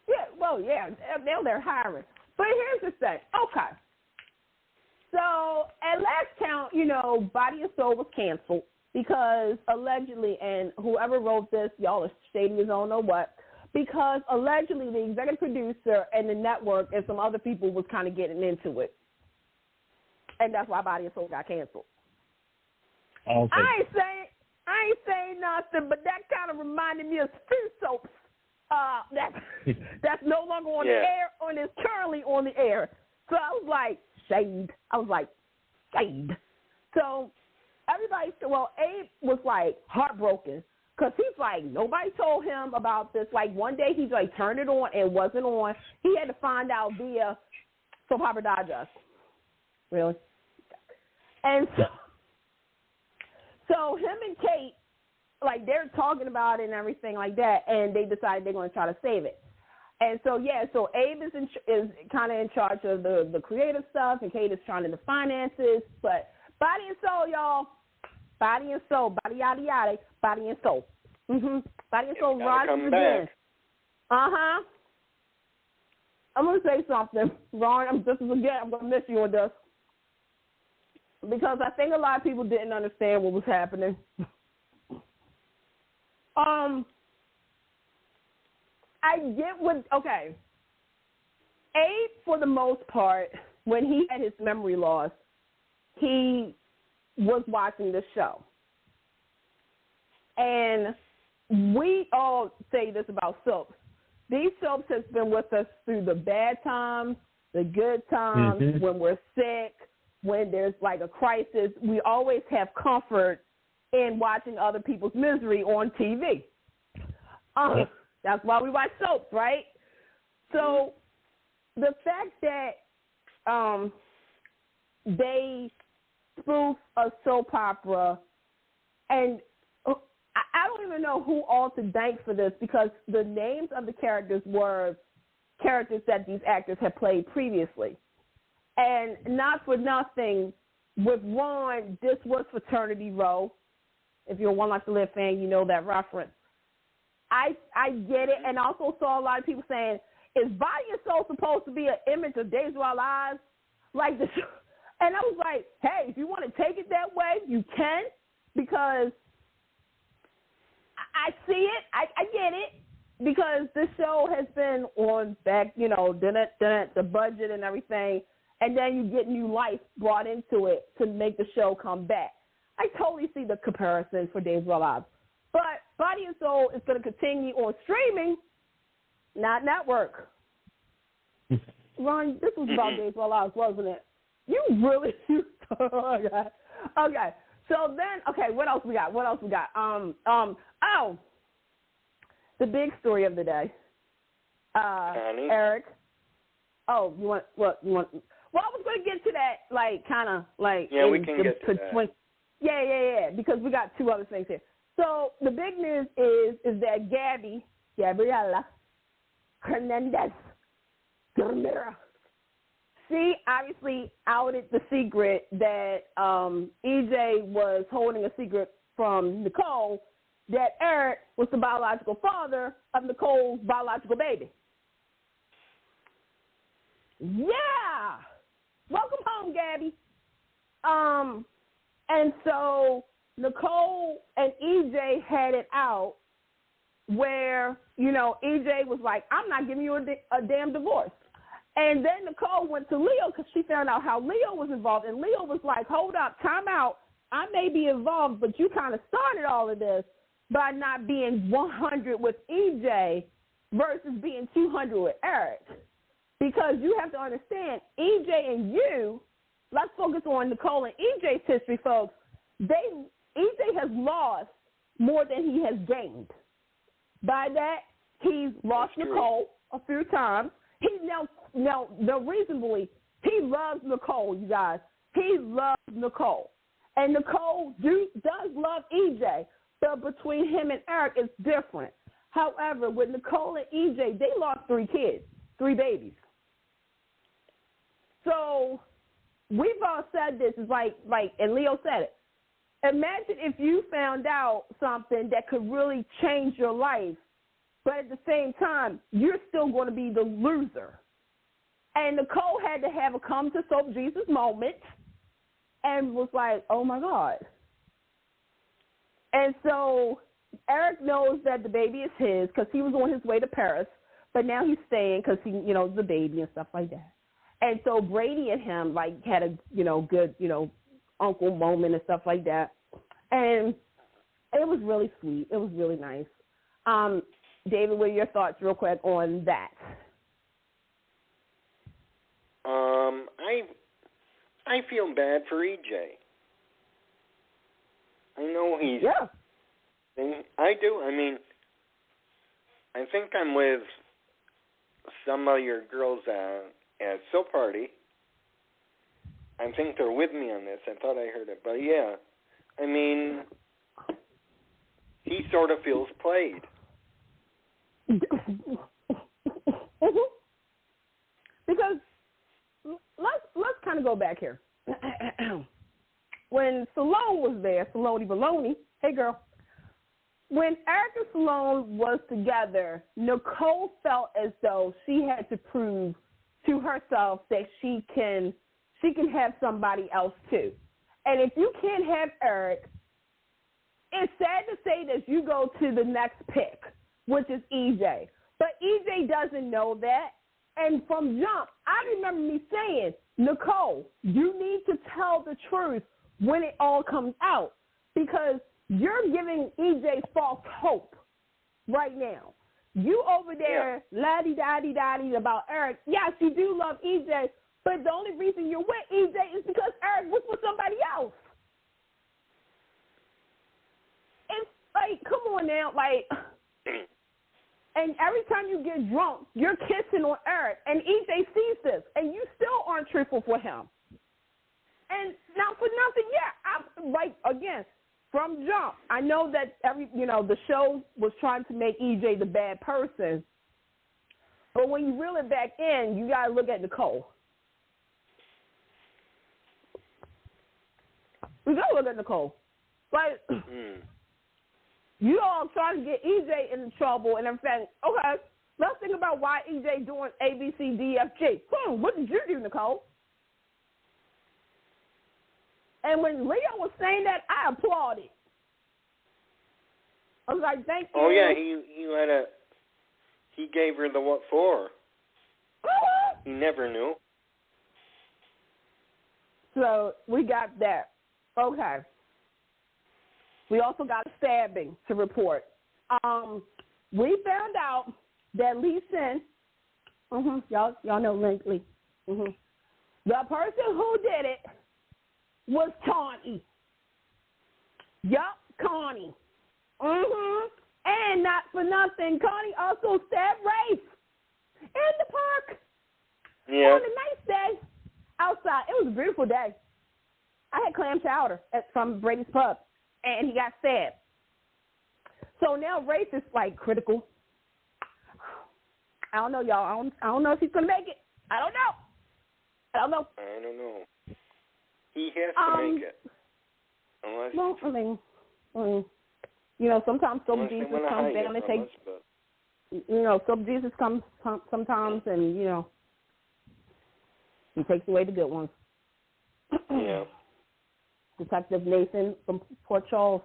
Yeah, well, yeah, they're hiring. But here's the thing. Okay. So at last count, Body and Soul was canceled because allegedly, and whoever wrote this, y'all are shady as don't know what, because allegedly the executive producer and the network and some other people was kind of getting into it. And that's why Body and Soul got canceled. Okay. I ain't saying nothing, but that kind of reminded me of street soaps. That's no longer on the air, and is currently on the air. So I was like, shade. So everybody, Abe was like heartbroken because he's like, nobody told him about this. Like one day he's like turned it on and wasn't on. He had to find out via Soap Opera Digest. Really? And so him and Kate, like they're talking about it and everything like that, and they decided they're going to try to save it. And so Abe is kind of in charge of the creative stuff, and Kate is trying to do the finances. But Body and Soul, y'all, Body and Soul, body yada yada, Body and Soul. Body and Soul rises again. I'm gonna say something, Ron. I'm gonna miss you on this because I think a lot of people didn't understand what was happening. I get Abe, for the most part, when he had his memory loss, he was watching the show. And we all say this about soaps. These soaps have been with us through the bad times, the good times, when we're sick, when there's like a crisis. We always have comfort in watching other people's misery on TV. That's why we watch soaps, right? So the fact that they spoof a soap opera, and I don't even know who all to thank for this because the names of the characters were characters that these actors had played previously. And not for nothing, with Ron, this was Fraternity Row. If you're a One Life to Live fan, you know that reference. I get it, and I also saw a lot of people saying, is Body and Soul supposed to be an image of Days of Our Lives? Like this, and I was like, hey, if you want to take it that way, you can, because I see it, I get it, because this show has been on back, the budget and everything, and then you get new life brought into it to make the show come back. I totally see the comparison for Days of Our Lives. But Body and Soul is going to continue on streaming, not network. Ron, this was about Days of Our Lives, wasn't it? You really? Okay. So then, what else we got? The big story of the day. Eric. Oh, you want what? You want? Well, I was going to get to that, Yeah, we can get to that. Yeah, because we got two other things here. So the big news is that Gabriela Hernandez, she obviously outed the secret that EJ was holding a secret from Nicole, that Eric was the biological father of Nicole's biological baby. Yeah! Welcome home, Gabby. And so Nicole and EJ had it out where, EJ was like, I'm not giving you a damn divorce. And then Nicole went to Leo because she found out how Leo was involved. And Leo was like, hold up, time out. I may be involved, but you kind of started all of this by not being 100 with EJ versus being 200 with Eric. Because you have to understand, EJ and you, let's focus on Nicole and EJ's history, folks. EJ has lost more than he has gained. By that, he's lost Nicole a few times. He's now Now, the reasonably, he loves Nicole, you guys. He loves Nicole. And Nicole does love EJ, but between him and Eric, it's different. However, with Nicole and EJ, they lost 3 kids, 3 babies. So we've all said this. It's like, and Leo said it. Imagine if you found out something that could really change your life, but at the same time, you're still going to be the loser. And Nicole had to have a come to soap Jesus moment and was like, oh, my God. And so Eric knows that the baby is his because he was on his way to Paris, but now he's staying because he, the baby and stuff like that. And so Brady and him, had a, good, uncle moment and stuff like that. And it was really sweet. It was really nice. David, what are your thoughts real quick on that? I feel bad for EJ. I know he's... Yeah. I do. I mean, I think I'm with some of your girls at Soap Party. I think they're with me on this. I thought I heard it. But, yeah, I mean, he sort of feels played. Because let's kind of go back here. When Salone was there, Salone Baloney, hey, girl. When Eric and Salone was together, Nicole felt as though she had to prove to herself that she can have somebody else too. And if you can't have Eric, it's sad to say that you go to the next pick, which is EJ. But EJ doesn't know that. And from jump, I remember me saying, Nicole, you need to tell the truth when it all comes out because you're giving EJ false hope right now. You over there, la-di-da-di-da-di about Eric. Yes, you do love EJ, but the only reason you're with EJ is because Eric was with somebody else. It's like, come on now, and every time you get drunk, you're kissing on Eric, and EJ sees this, and you still aren't truthful for him. And now for nothing, again, from jump, I know that the show was trying to make EJ the bad person, but when you reel it back in, you got to look at Nicole. We got to look at Nicole. You all trying to get EJ into trouble, and in fact, okay, let's think about why EJ doing A, B, C, D, F, G. What did you do, Nicole? And when Leo was saying that, I applauded. I was like, thank you. Oh, yeah, he gave her the what for. He never knew. So we got that. Okay. We also got a stabbing to report. We found out that Lee Sin, y'all know Lee. The person who did it was Connie. Yup, Connie. And not for nothing, Connie also stabbed Rafe in the park. Yeah. On a nice day outside. It was a beautiful day. I had clam chowder from Brady's Pub, and he got stabbed. So now Rafe is critical. I don't know, y'all. I don't know if he's gonna make it. I don't know. He has to make it. Sometimes Soap Jesus comes down and takes. Soap Jesus comes sometimes, and he takes away the good ones. Yeah. Detective Nathan from Port Charles.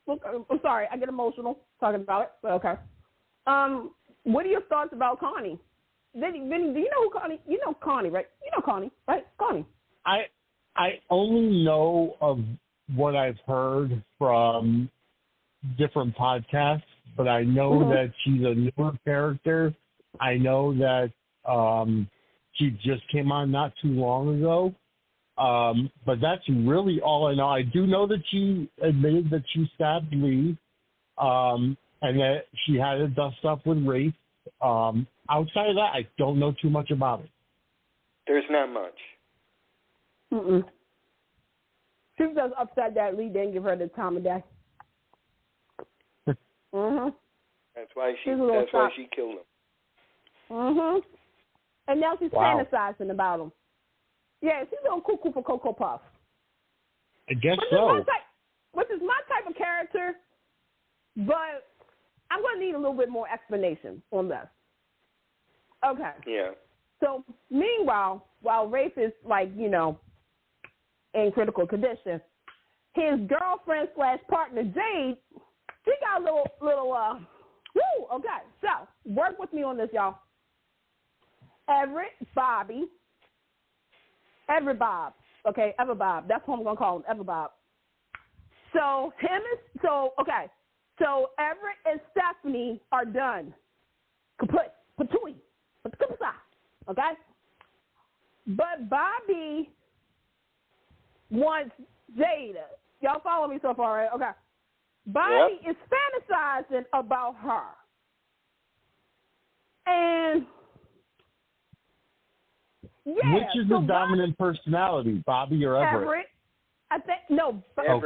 I'm sorry, I get emotional talking about it, but okay. What are your thoughts about Connie? Vinny, do you know who Connie? You know Connie, right? You know Connie, right? Connie. I only know of what I've heard from different podcasts, but I know that she's a newer character. I know that she just came on not too long ago. But that's really all I know. I do know that she admitted that she stabbed Lee, and that she had to dust up with Rafe. Outside of that, I don't know too much about it. There's not much. Mm-mm. She was just upset that Lee didn't give her the time of day. Mhm. That's why she killed him. Mhm. And now she's fantasizing about him. Yeah, she's on cuckoo for Cocoa Puff. I guess so. Which is my type of character, but I'm going to need a little bit more explanation on this. Okay. Yeah. So, meanwhile, while Rafe is, in critical condition, his girlfriend / partner, Jade, she got a little, okay. So, work with me on this, y'all. Everett, Bob. Okay, Ever Bob. That's what I'm going to call him, Ever Bob. So, So, Everett and Stephanie are done. Kaput. Patui. Okay? But Bobby wants Jada. Y'all follow me so far, right? Okay. Bobby is fantasizing about her. And which is the dominant personality, Bobby or Everett? Everett. I think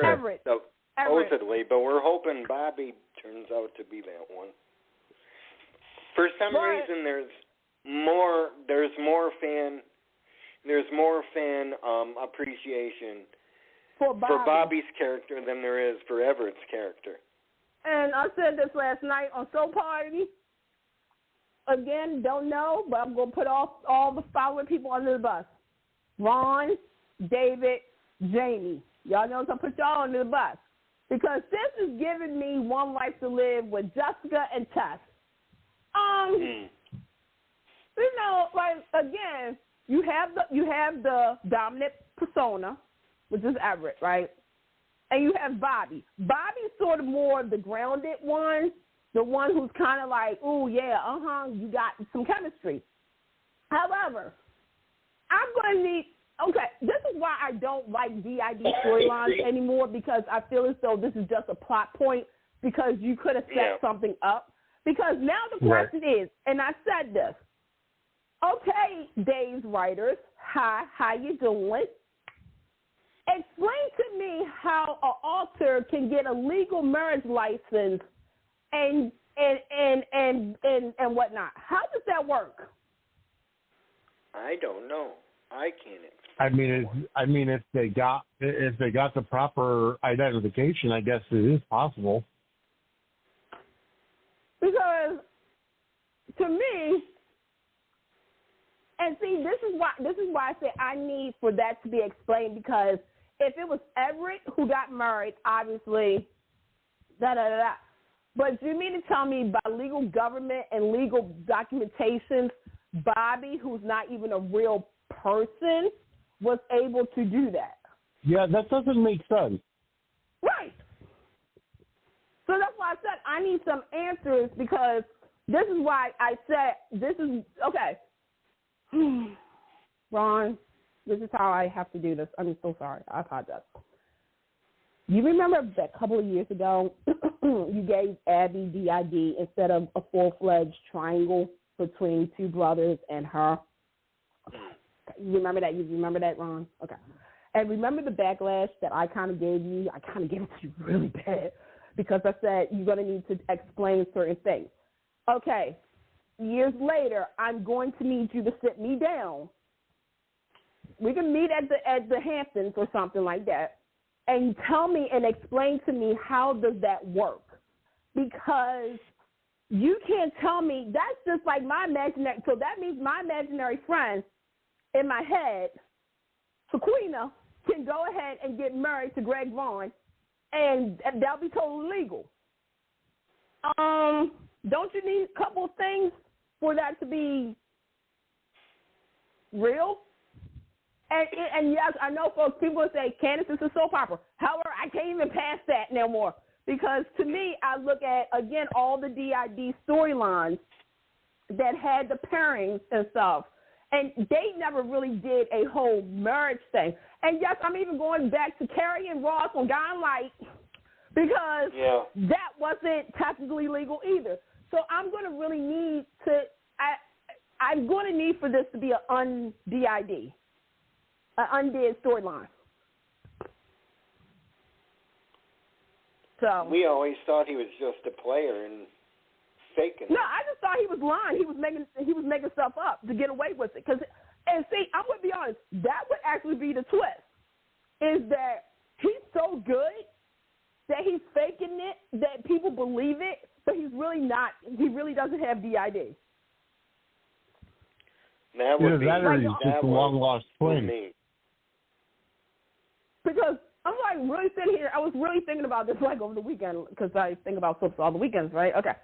Everett. So, supposedly, but we're hoping Bobby turns out to be that one. For some reason, there's more fan appreciation for Bobby's character than there is for Everett's character. And I said this last night on Soul Party. Again, don't know, but I'm going to put all the following people under the bus. Ron, David, Jamie. Y'all know, so I put y'all under the bus. Because this is giving me One Life to Live with Jessica and Tess. Again, you have the dominant persona, which is Everett, right? And you have Bobby. Bobby's sort of more the grounded one, the one who's kind of like, ooh, yeah, you got some chemistry. However, I'm going to need, this is why I don't like DID storylines anymore, because I feel as though this is just a plot point because you could have set something up. Because now the question is, and I said this, okay, Dave's writers, hi, how you doing? Explain to me how an author can get a legal marriage license and whatnot. How does that work? I don't know. I can't explain. I mean, if they got the proper identification, I guess it is possible. Because to me, and see, this is why I say I need for that to be explained, because if it was Everett who got married, obviously, But do you mean to tell me by legal government and legal documentation, Bobby, who's not even a real person, was able to do that? Yeah, that doesn't make sense. Right. So that's why I said I need some answers, because this is why I said this is, okay. Ron, this is how I have to do this. I'm so sorry. I apologize. You remember that a couple of years ago, you gave Abby DID instead of a full-fledged triangle between two brothers and her? You remember that? You remember that, Ron? Okay. And remember the backlash that I kind of gave you? I kind of gave it to you really bad because I said you're going to need to explain certain things. Okay. Years later, I'm going to need you to sit me down. We can meet at the Hamptons or something like that, and tell me and explain to me how does that work, because you can't tell me. That's just like my imaginary. So that means my imaginary friend in my head, Sequina, can go ahead and get married to Greg Vaughn, and that'll be totally legal. Don't you need a couple of things for that to be real? And yes, I know, folks, people will say, Candace, this is soap opera. However, I can't even pass that no more, because to me, I look at, again, all the DID storylines that had the pairings and stuff, and they never really did a whole marriage thing. And yes, I'm even going back to Carrie and Ross on Gone Light, because that wasn't technically legal either. So I'm going to really need to. I'm going to need for this to be an undid, an undid storyline. So we always thought he was just a player and faking. No, I just thought he was lying. He was making stuff up to get away with it. And see, I'm going to be honest. That would actually be the twist. Is that he's so good that he's faking it, that people believe it, but he's really not. He really doesn't have DID. That would be that or he's just a long lost twin. Because I'm like really sitting here. I was really thinking about this like over the weekend because I think about soaps all the weekends, right? Okay,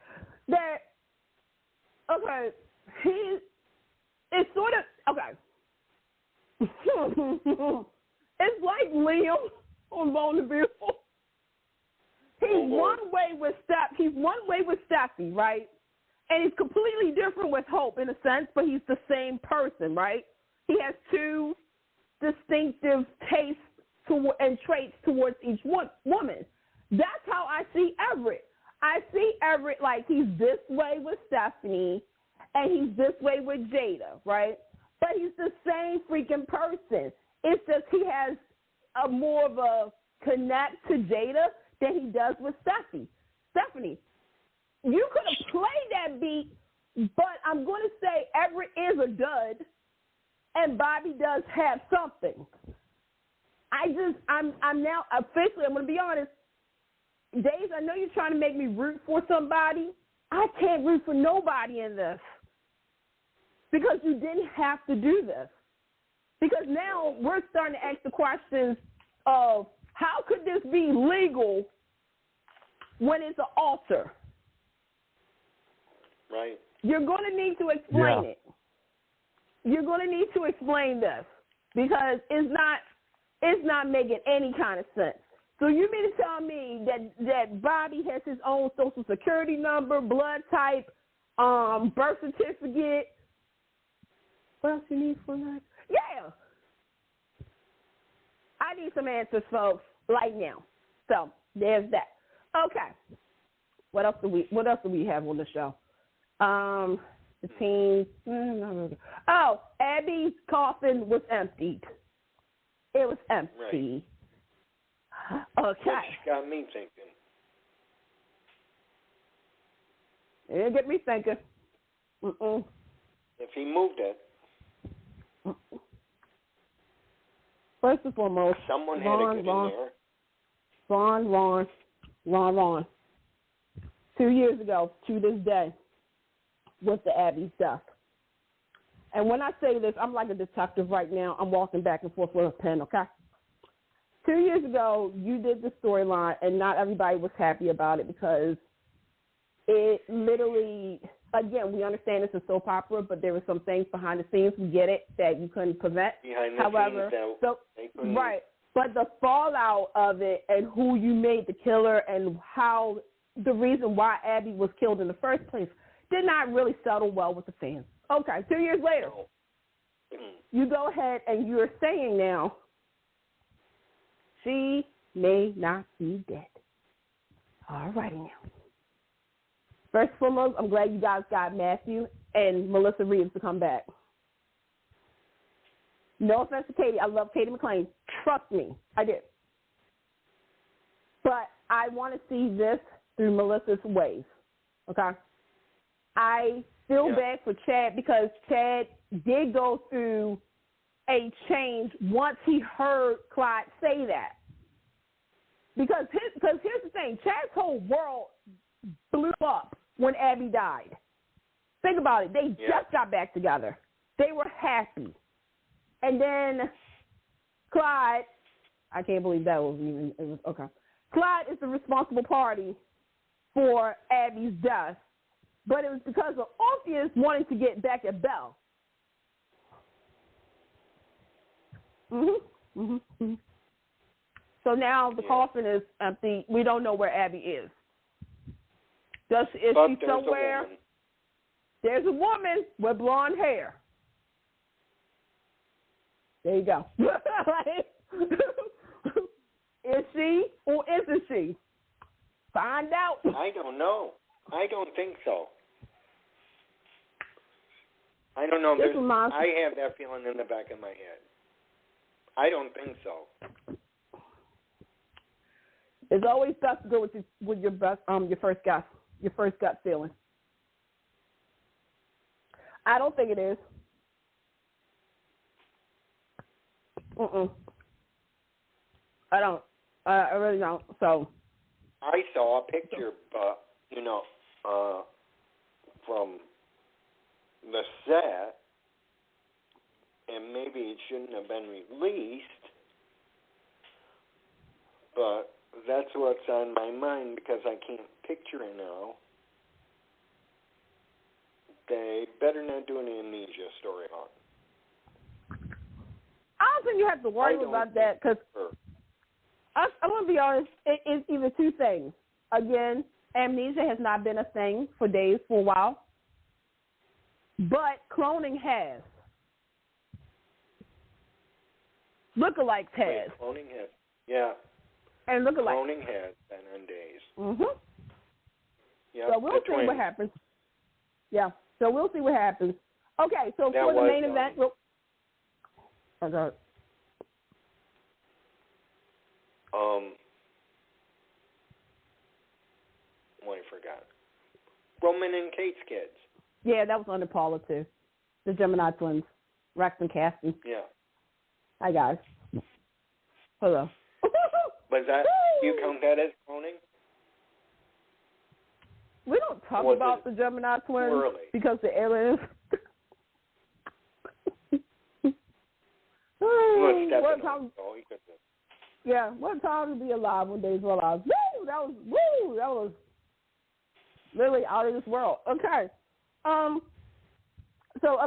it's sort of okay. It's like Liam on Bone and Beautiful. He's one way with Steffi, right? And he's completely different with Hope in a sense, but he's the same person, right? He has two distinctive tastes and traits towards each woman. That's how I see Everett. I see Everett like he's this way with Stephanie and he's this way with Jada, right? But he's the same freaking person. It's just he has a more of a connect to Jada than he does with Stephanie. You could have played that beat, but I'm going to say Everett is a dud, and Bobby does have something. I'm now officially, I'm going to be honest, Dave, I know you're trying to make me root for somebody. I can't root for nobody in this because you didn't have to do this. Because now we're starting to ask the questions of how could this be legal when it's an altar? Right. You're going to need to explain it. You're going to need to explain this because it's not making any kind of sense. So you mean to tell me that Bobby has his own social security number, blood type, birth certificate? What else you need for that? Yeah. I need some answers, folks, right now. So there's that. Okay. What else do we have on the show? The team. Oh, Abby's coffin was emptied. It was empty. Right. Okay. Which got me thinking. It didn't get me thinking. If he moved it. First and foremost, someone had to get in there. Ron. 2 years ago, to this day, was the Abby stuff. And when I say this, I'm like a detective right now. I'm walking back and forth with a pen, okay? 2 years ago, you did the storyline, and not everybody was happy about it because it literally, again, we understand it's a soap opera, but there were some things behind the scenes, we get it, that you couldn't prevent. Behind the scenes, right. But the fallout of it and who you made the killer and how the reason why Abby was killed in the first place did not really settle well with the fans. Okay, 2 years later, you go ahead and you're saying now, she may not be dead. All righty now. First and foremost, I'm glad you guys got Matthew and Melissa Reeves to come back. No offense to Katie. I love Katie McClain. Trust me, I did. But I want to see this through Melissa's ways, okay? I feel bad for Chad because Chad did go through a change once he heard Clyde say that. Because here's the thing, Chad's whole world blew up when Abby died. Think about it. They just got back together. They were happy. And then Clyde, I can't believe that was even, it was, okay. Clyde is the responsible party for Abby's death, but it was because of Orpheus wanting to get back at Belle. So now the coffin is empty. We don't know where Abby is. Is she somewhere? There's a woman with blonde hair. There you go. Is she or isn't she? Find out. I don't know. I don't think so. I don't know. I have that feeling in the back of my head. I don't think so. It's always best to go with your first gut feeling. I don't think it is. I don't. I really don't. So. I saw a picture, from the set, and maybe it shouldn't have been released, but that's what's on my mind because I can't picture it now. They better not do an amnesia story on. I don't think you have to worry about that because I'm going to be honest, it's either two things. Again, amnesia has not been a thing for days for a while, but cloning has. Lookalikes has. Wait, cloning has, yeah. And lookalikes. Cloning has been on days. Mm-hmm. Yep, so we'll see what happens. Yeah, so we'll see what happens. Okay, so for the main event, I forgot. Roman and Kate's kids. Yeah, that was under Paula too. The Gemini twins, Rex and Cassie. Yeah. Hi guys. Hello. Was that? Do you count that as cloning? We don't talk about the Gemini twins because the aliens. What time to be alive when days were alive? That was literally out of this world. Okay. So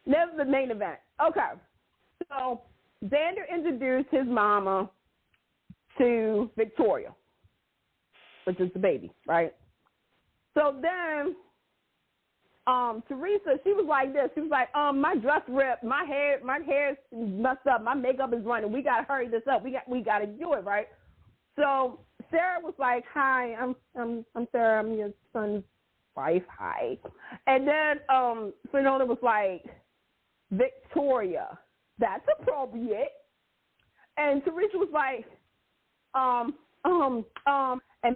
that's the main event. Okay. So Xander introduced his mama to Victoria, which is the baby, right? So then Teresa, she was like this. She was like, my dress ripped, my hair's messed up, my makeup is running. We gotta hurry this up. We gotta do it, right? So Sarah was like, hi, I'm Sarah, I'm your son's wife. Hi. And then Fernanda was like, Victoria, that's appropriate. And Teresa was like, and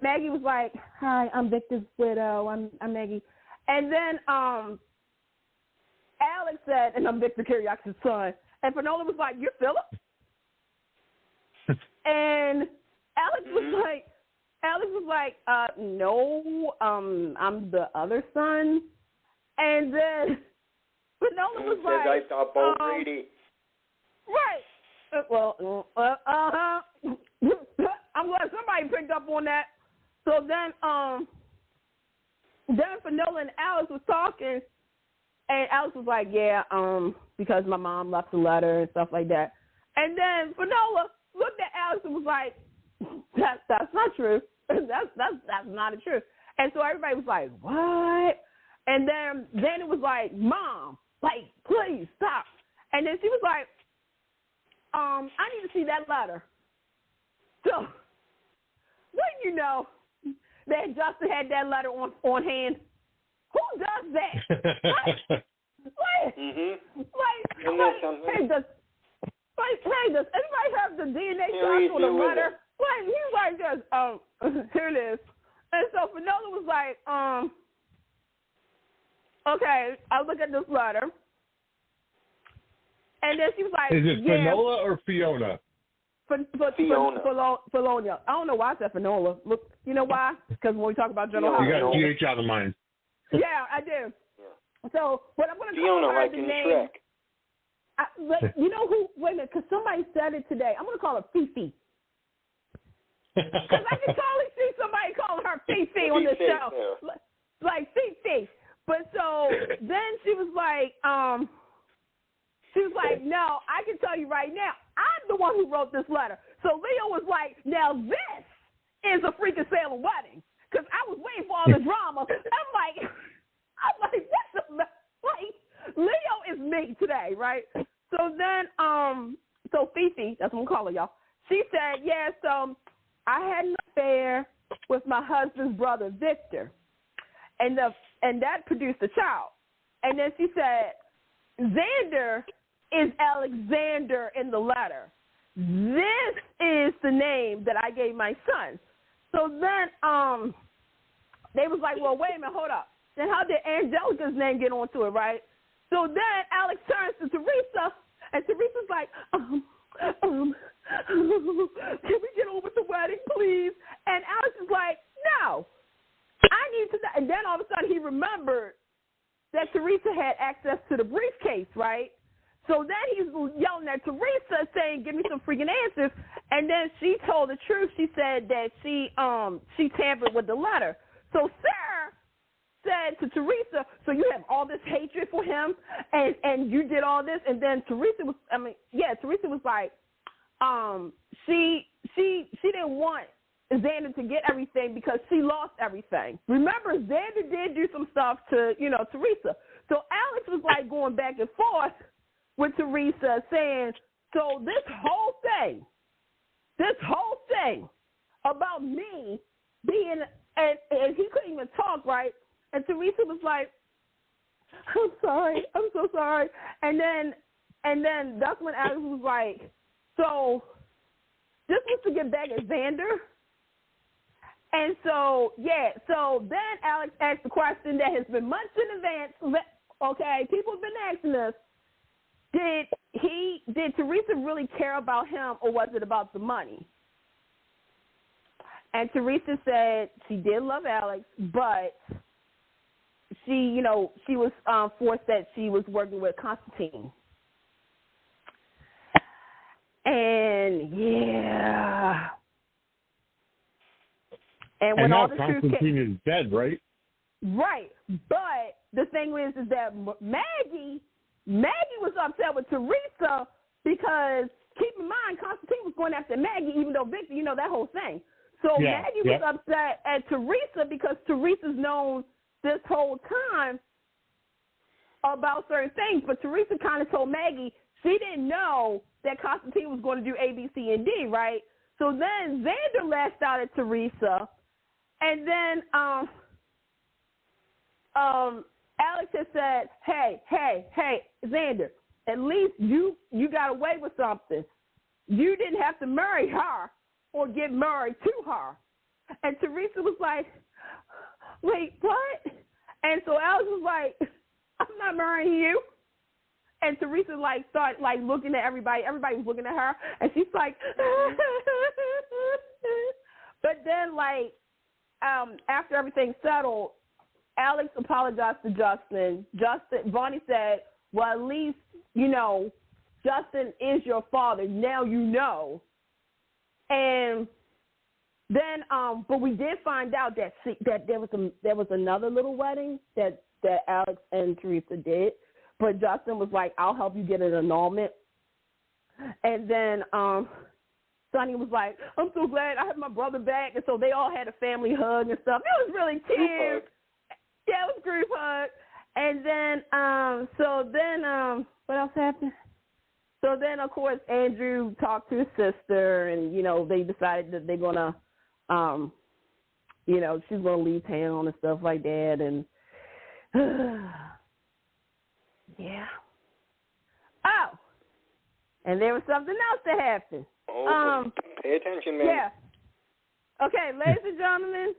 Maggie was like, hi, I'm Victor's widow. I'm Maggie. And then Alex said, and I'm Victor Kiriakis' son. And Fernanda was like, you're Philip? And Alex was like, no, I'm the other son. And then Fernanda was like, I thought Bo Brady. Right. Well, I'm glad somebody picked up on that. So then Fernanda and Alex was talking, and Alex was like, yeah, because my mom left a letter and stuff like that. And then Fernanda looked at Alex and was like, that's not true. That's not the truth. And so everybody was like, what? And then it was like, Mom, like, please stop. And then she was like, I need to see that letter. So, wouldn't you know that Justin had that letter on hand? Who does that? Hey, does anybody have the DNA test on the letter? Like, he was like this, here it is. And so Fernanda was like, okay, I'll look at this letter. And then she was like, is it Finola or Fiona? Fiona. Fiona. I don't know why I said Finola. Look, you know why? Because when we talk about General Hospital. You got GH out of mind. Yeah, I do. Yeah. So, what I'm going to Fiona, call her like the in name. Shrek. You know who? Wait a minute, because somebody said it today. I'm going to call her Fifi. Because I can totally see somebody calling her Fifi on the show. Yeah. Like Fifi. But so then she was like, no, I can tell you right now, I'm the one who wrote this letter. So Leo was like, now this is a freaking Salem wedding. Because I was waiting for all the drama. I'm like, what's the, like, Leo is me today, right? So then, so Fifi, that's what I'm calling y'all. She said, yeah, so I had an affair with my husband's brother, Victor. And that produced a child. And then she said, Xander is Alexander in the letter. This is the name that I gave my son. So then they was like, well, wait a minute, hold up. Then how did Angelica's name get onto it, right? So then Alex turns to Teresa, and Teresa's like, can we get on with the wedding, please? And Alex is like, no, I need to. And then all of a sudden he remembered that Teresa had access to the briefcase, right? So then he's yelling at Teresa, saying, give me some freaking answers. And then she told the truth. She said that she tampered with the letter. So Sarah said to Teresa, so you have all this hatred for him, and you did all this. And then Teresa was like, she didn't want Xander to get everything because she lost everything. Remember, Xander did do some stuff to, Teresa. So Alex was like going back and forth with Teresa, saying, so this whole thing about me being, and he couldn't even talk, right? And Teresa was like, I'm sorry, I'm so sorry. And then that's when Alex was like, so this was to get back at Xander? And so then Alex asked the question that has been months in advance. Okay, people have been asking us, did Teresa really care about him, or was it about the money? And Teresa said she did love Alex, but she was forced that she was working with Constantine. And yeah. And when all the truth Constantine is dead, right? Right. But the thing is that Maggie was upset with Teresa because, keep in mind, Constantine was going after Maggie, even though Victor, that whole thing. So Maggie was upset at Teresa because Teresa's known this whole time about certain things, but Teresa kind of told Maggie she didn't know that Constantine was going to do A, B, C, and D, right? So then Xander lashed out at Teresa, and then Alex had said, hey, Xander, at least you got away with something. You didn't have to marry her or get married to her. And Teresa was like, wait, what? And so Alex was like, I'm not marrying you. And Teresa started looking at everybody. Everybody was looking at her, and she's like, but then after everything settled, Alex apologized to Justin. Bonnie said, well, at least, Justin is your father. Now you know. And then, but we did find out that there was another little wedding that Alex and Teresa did. But Justin was like, I'll help you get an annulment. And then Sonny was like, I'm so glad I have my brother back. And so they all had a family hug and stuff. It was really cute. Yeah, it was a group hug. And then, what else happened? So then, of course, Andrew talked to his sister, and, they decided that they're going to, she's going to leave town and stuff like that. And, yeah. Oh, and there was something else that happened. Pay attention, man. Yeah. Okay, ladies and gentlemen.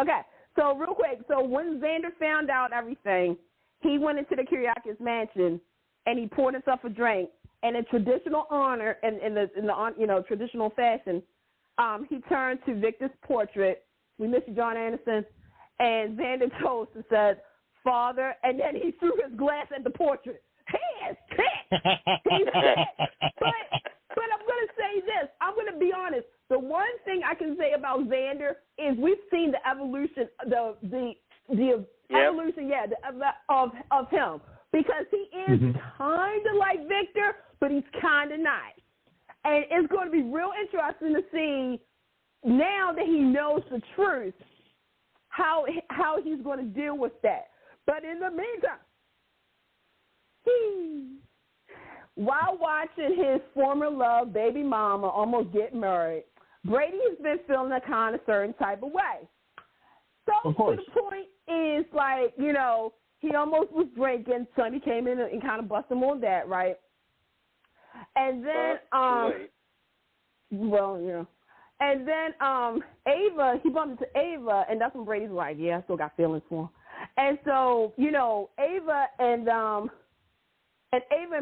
Okay, so real quick. So when Xander found out everything, he went into the Kyriakis mansion and he poured himself a drink. And in traditional honor, in the traditional fashion, he turned to Victor's portrait. We miss you, John Anderson. And Xander toast and said, Father, and then he threw his glass at the portrait. He is pissed. He's pissed. But I'm going to say this. I'm going to be honest. The one thing I can say about Xander is we've seen the evolution, the evolution, of him. Because he is kind of like Victor, but he's kind of not. And it's going to be real interesting to see, now that he knows the truth, how he's going to deal with that. But in the meantime, while watching his former love, baby mama, almost get married, Brady has been feeling a kind of certain type of way. So Of course. to the point is like, you know, he almost was drinking. Sonny came in and kind of busted him on that, right? And then, well, yeah. And then Ava, he bumped into Ava, and that's when Brady's like, yeah, I still got feelings for him. And so, you know, Ava and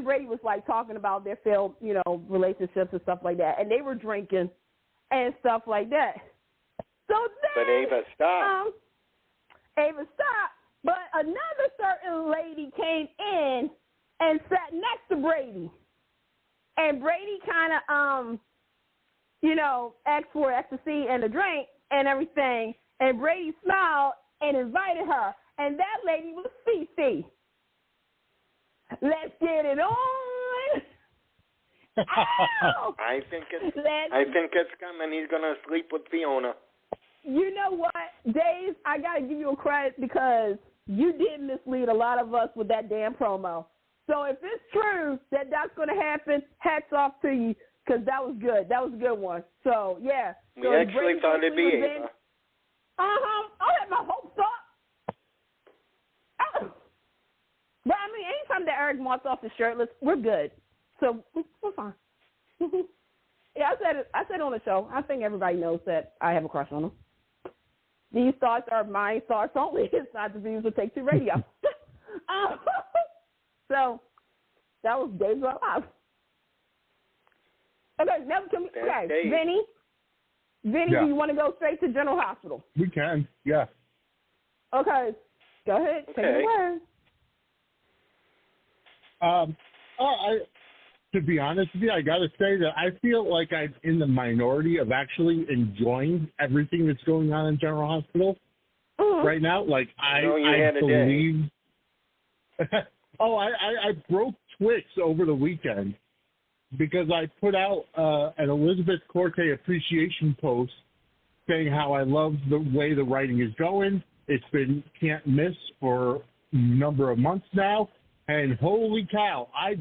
Brady was like talking about their failed, you know, relationships and stuff like that, and they were drinking and stuff like that. So then, but Ava stopped. Ava stopped, but another certain lady came in and sat next to Brady, and Brady kind of you know, asked for ecstasy and a drink and everything, and Brady smiled and invited her, and that lady was Cece. Let's get it on. Ow! I think it's coming. He's gonna sleep with Fiona. You know what, Dave? I gotta give you a credit because you did mislead a lot of us with that damn promo. So if it's true that that's gonna happen, hats off to you. Because that was good. That was a good one. So, yeah. We actually thought it'd be Ava. I had my hopes up. But, I mean, anytime that Eric wants off the shirtless, we're good. So, we're fine. Yeah, I said on the show, I think everybody knows that I have a crush on him. These thoughts are my thoughts only. It's not the views of Take Two Radio. So, that was Dave's Live. Okay, now Vinny, Yeah. do you want to go straight to General Hospital? We can, yeah. Okay, go ahead, take it away. To be honest with you, I got to say that I feel like I'm in the minority of actually enjoying everything that's going on in General Hospital right now. Like, I believe. I broke Twix over the weekend because I put out an Elizabeth Corte appreciation post saying how I love the way the writing is going. It's been can't miss for a number of months now, and holy cow, I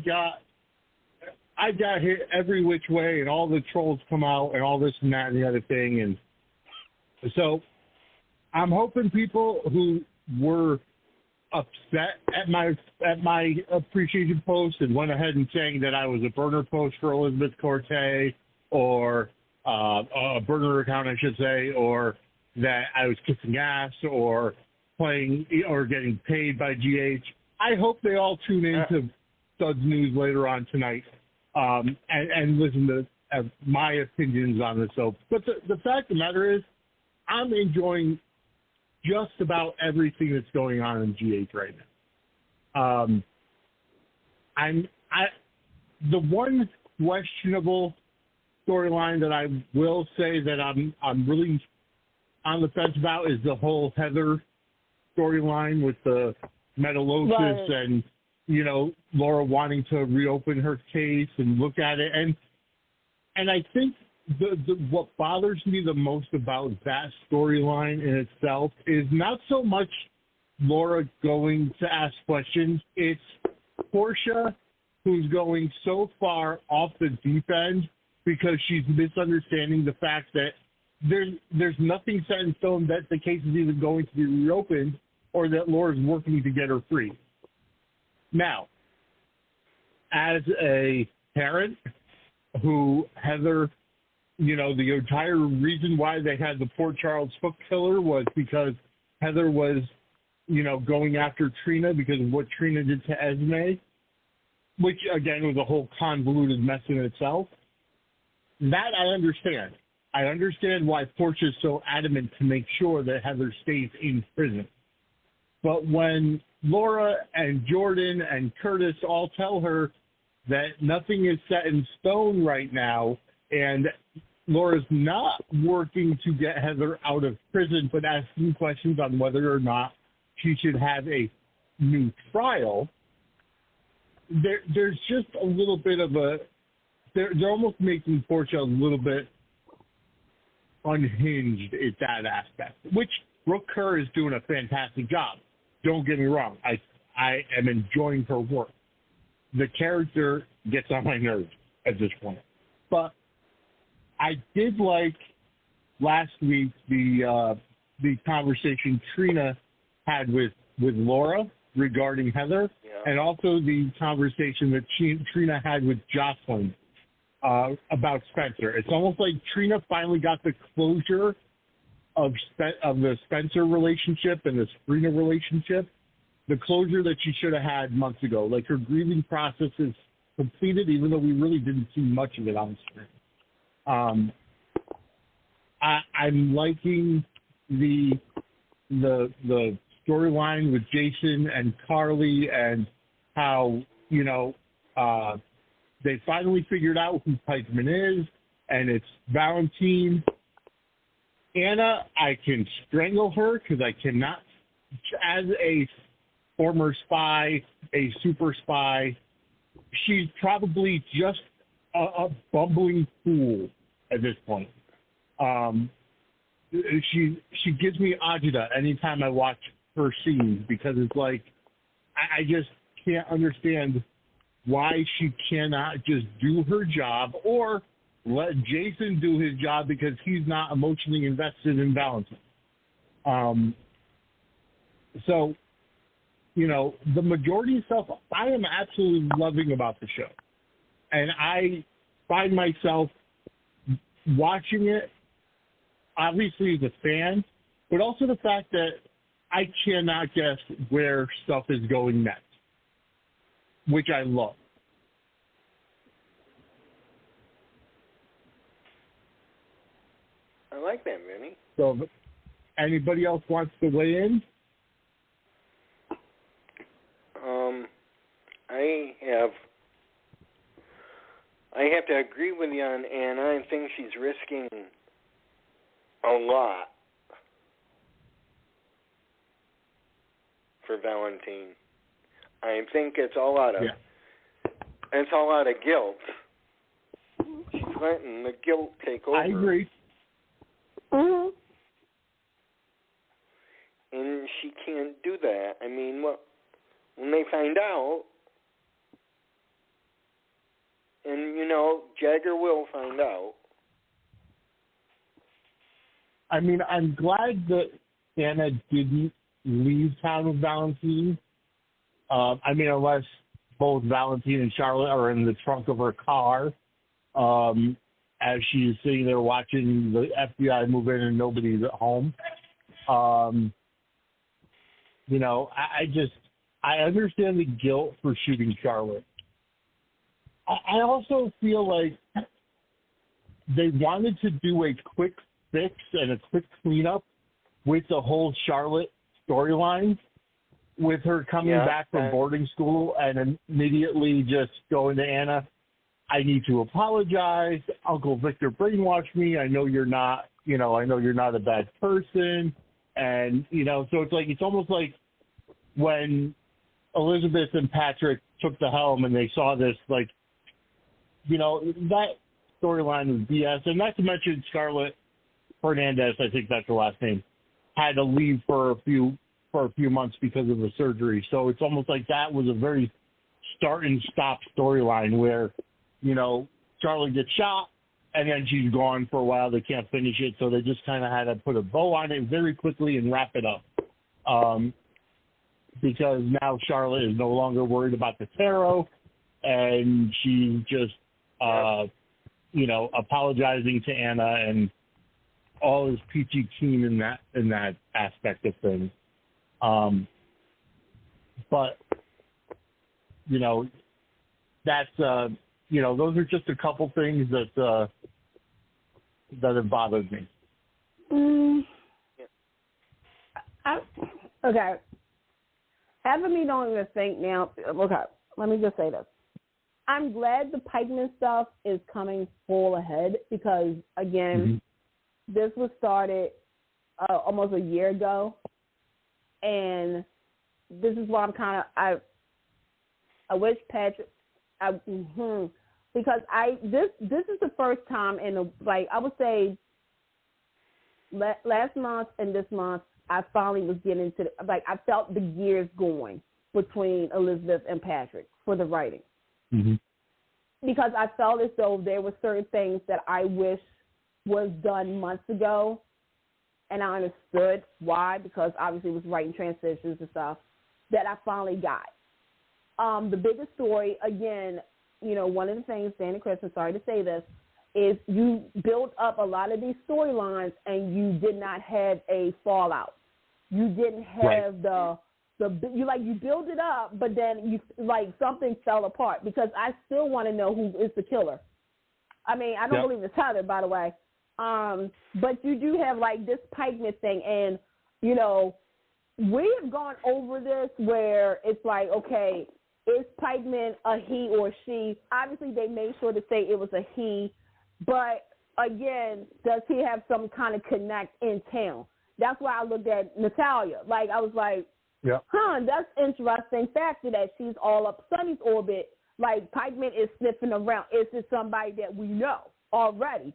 got hit every which way, and all the trolls come out, and all this and that and the other thing, and so I'm hoping people who were upset at my appreciation post and went ahead and saying that I was a burner post for Elizabeth Corte, or a burner account, I should say, or that I was kissing ass or playing or getting paid by GH. I hope they all tune into Studs News later on tonight and listen to my opinions on the soap. But the fact of the matter is, I'm enjoying just about everything that's going on in GH right now. The one questionable storyline that I will say that I'm really on the fence about is the whole Heather storyline with the metallosis and, you know, Laura wanting to reopen her case and look at it. And I think what bothers me the most about that storyline in itself is not so much Laura going to ask questions. It's Portia who's going so far off the deep end because she's misunderstanding the fact that there's nothing set in stone that the case is even going to be reopened or that Laura's working to get her free. Now, as a parent who Heather, you know, the entire reason why they had the Port Charles hook killer was because Heather was, you know, going after Trina because of what Trina did to Esme, which, again, was a whole convoluted mess in itself. That I understand. I understand why Portia's so adamant to make sure that Heather stays in prison. But when Laura and Jordan and Curtis all tell her that nothing is set in stone right now and Laura's not working to get Heather out of prison but asking questions on whether or not she should have a new trial, there's just a little bit of a – they're almost making Portia a little bit unhinged at that aspect, which Brooke Kerr is doing a fantastic job. Don't get me wrong. I am enjoying her work. The character gets on my nerves at this point. But I did like last week the conversation Trina had with Laura regarding Heather, and also the conversation that Trina had with Jocelyn about Spencer. It's almost like Trina finally got the closure of the Spencer relationship and the Sabrina relationship, the closure that she should have had months ago. Like, her grieving process is completed, even though we really didn't see much of it on screen. I'm liking the storyline with Jason and Carly, and how, they finally figured out who Pikeman is, and it's Valentine. Anna, I can strangle her because I cannot, as a former spy, a super spy, she's probably just a bumbling fool at this point. She gives me agita anytime I watch her scenes, because it's like I just can't understand why she cannot just do her job or let Jason do his job, because he's not emotionally invested in Valentine. So, the majority of stuff I am absolutely loving about the show. And I find myself watching it, obviously as a fan, but also the fact that I cannot guess where stuff is going next, which I love. I like that, Vinny. So, anybody else wants to weigh in? I have to agree with you on Anna. I think she's risking a lot for Valentine. I think it's all out of guilt. She's letting the guilt take over. I agree. Mm-hmm. And she can't do that. I mean, when they find out, and Jagger will find out. I mean, I'm glad that Anna didn't leave town with Valentine. Unless both Valentine and Charlotte are in the trunk of her car, as she's sitting there watching the FBI move in and nobody's at home. I understand the guilt for shooting Charlotte. I also feel like they wanted to do a quick fix and a quick cleanup with the whole Charlotte storyline, with her coming back from boarding school and immediately just going to Anna, I need to apologize. Uncle Victor brainwashed me. I know you're not, a bad person. And, so it's almost like when Elizabeth and Patrick took the helm and they saw this, that storyline was BS. And not to mention Scarlett Hernandez, I think that's her last name, had to leave for a few months because of the surgery. So it's almost like that was a very start and stop storyline where, Charlotte gets shot and then she's gone for a while. They can't finish it. So they just kind of had to put a bow on it very quickly and wrap it up. Because now Charlotte is no longer worried about the tarot, and she's just, apologizing to Anna, and all is peachy keen in that aspect of things. But that's those are just a couple things that have bothered me. Okay. Having me don't even think now. Okay, let me just say this. I'm glad the Pikeman stuff is coming full ahead, because, again, this was started almost a year ago, and this is why I wish Patrick, because this is the first time I would say last month and this month, I finally was getting into I felt the gears going between Elizabeth and Patrick for the writing. Mm-hmm. Because I felt as though there were certain things that I wish was done months ago, and I understood why, because obviously it was writing transitions and stuff, that I finally got. The biggest story, again, one of the things, Dan and Chris, I'm sorry to say this, is you built up a lot of these storylines and you did not have a fallout. You didn't have you build it up, but then something fell apart, because I still want to know who is the killer. I mean, I don't believe it's Heather, by the way. But you do have this Pikeman thing, and we have gone over this where it's like, okay, is Pikeman a he or she? Obviously, they made sure to say it was a he, but again, does he have some kind of connect in town? That's why I looked at Natalia. I was like, that's interesting factor that she's all up Sonny's orbit. Pikeman is sniffing around. Is this somebody that we know already?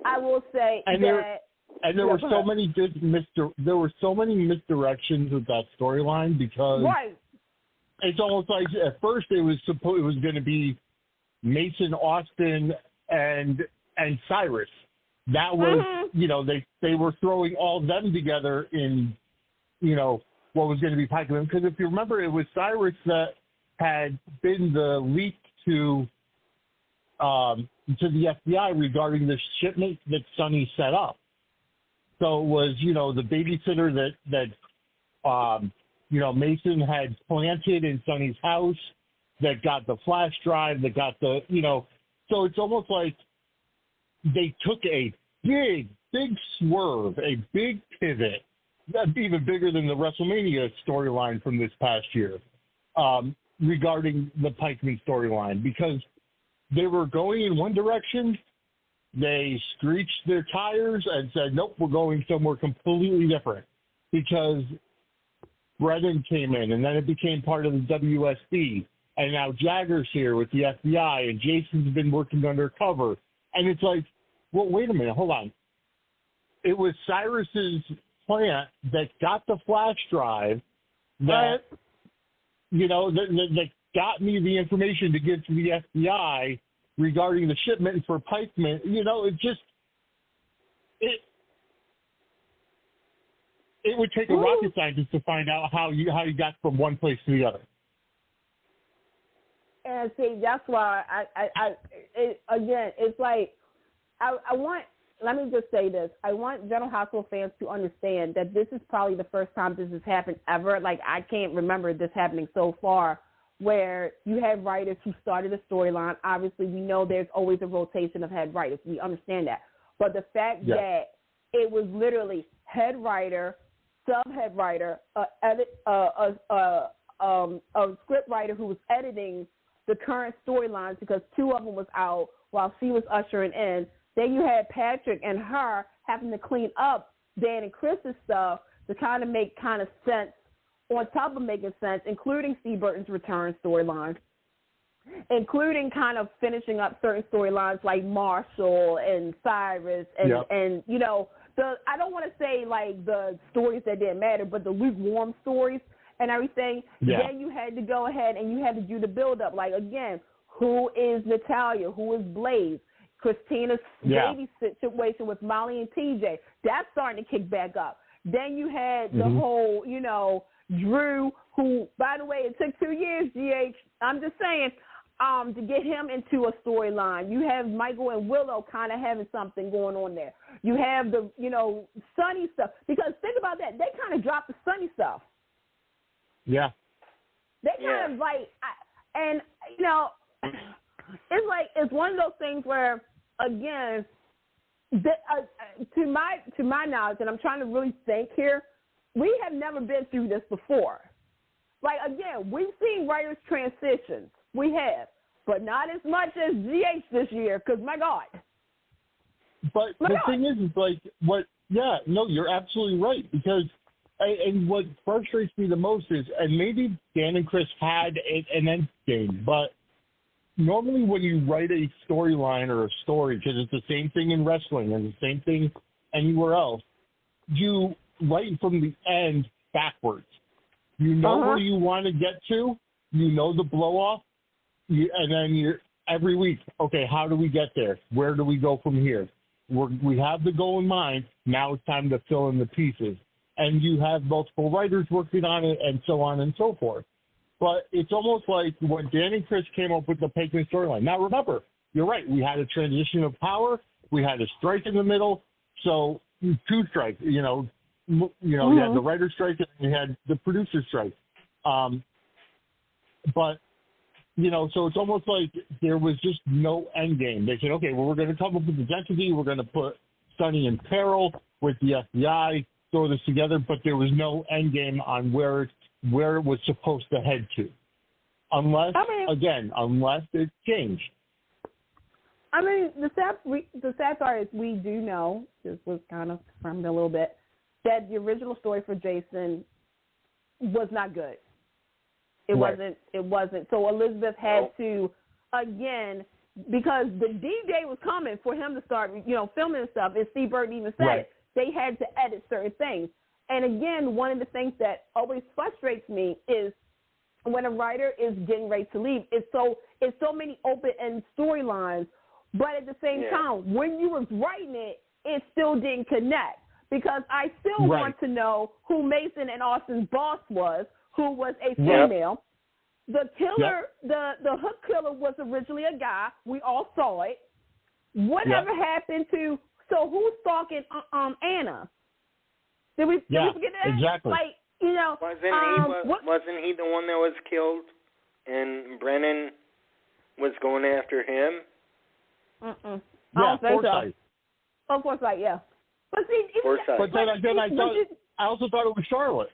I will say there were so many misdirections with that storyline, because it's almost like at first it was going to be Mason, Austin, and Cyrus. That was they were throwing all of them together in what was going to be Pikeman, because if you remember, it was Cyrus that had been the leak to the FBI regarding the shipment that Sonny set up. So it was, the babysitter that Mason had planted in Sonny's house, that got the flash drive, that got the, so it's almost like they took a big swerve, a big pivot, even bigger than the WrestleMania storyline from this past year, regarding the Pikeman storyline, because they were going in one direction. They screeched their tires and said, nope, we're going somewhere completely different, because Brennan came in, and then it became part of the WSB, and now Jagger's here with the FBI, and Jason's been working undercover. And it's like, well, wait a minute, hold on. It was Cyrus's plant that got the flash drive that, that got me the information to give to the FBI regarding the shipment for Pikeman. It would take a rocket scientist to find out how you got from one place to the other. And see, that's why it's like, I want, let me just say this. I want General Hospital fans to understand that this is probably the first time this has happened ever. I can't remember this happening so far, where you have writers who started a storyline. Obviously, we know there's always a rotation of head writers. We understand that. But the fact that it was literally head writer, sub-head writer, a script writer who was editing the current storylines, because two of them was out while she was ushering in. Then you had Patrick and her having to clean up Dan and Chris's stuff to kind of make kind of sense, on top of making sense, including Steve Burton's return storyline, including kind of finishing up certain storylines like Marshall and Cyrus and I don't want to say the stories that didn't matter, but the lukewarm stories and everything. Then you had to go ahead and you had to do the build-up. Again, who is Natalia? Who is Blaze? Christina's baby situation with Molly and TJ. That's starting to kick back up. Then you had the whole, Drew, who, by the way, it took 2 years, GH, I'm just saying, to get him into a storyline. You have Michael and Willow kind of having something going on there. You have the, Sonny stuff. Because think about that. They kind of dropped the Sonny stuff. Yeah. They kind of it's one of those things where, again, to my knowledge, and I'm trying to really think here, we have never been through this before. Again, we've seen writers transitions. We have, but not as much as GH this year, because, my God. But the thing is you're absolutely right, because, and what frustrates me the most is, and maybe Dan and Chris had an end game, but normally when you write a storyline or a story, because it's the same thing in wrestling and the same thing anywhere else, you write from the end backwards. You know where you want to get to, you know the blow-off, and then you're every week, okay, how do we get there? Where do we go from here? we have the goal in mind. Now it's time to fill in the pieces. And you have multiple writers working on it and so on and so forth. But it's almost like when Dan and Chris came up with the Pegman storyline. Now, remember, you're right. We had a transition of power. We had a strike in the middle. So 2 strikes, you had the writer's strike and you had the producer's strike. But, so it's almost like there was just no end game. They said, okay, well, we're going to come up with this entity. We're going to put Sonny in peril with the FBI, throw this together, but there was no end game on where it was supposed to head to. Unless it changed. I mean, the sad part is we do know, this was kind of confirmed a little bit, that the original story for Jason was not good. It wasn't. So Elizabeth had to, again, because the D-Day was coming for him to start, filming and stuff, and Steve Burton even said it, they had to edit certain things. And again, one of the things that always frustrates me is when a writer is getting ready to leave, it's so many open-end storylines, but at the same time, when you were writing it, it still didn't connect. Because I still want to know who Mason and Austin's boss was, who was a female. The killer, the hook killer was originally a guy. We all saw it. Whatever happened to, so who's stalking Anna? Did we forget that? Exactly. Like, wasn't he the one that was killed and Brennan was going after him? Yeah, Forsythe. Oh, Forsythe, yeah. But see, I also thought it was Charlotte.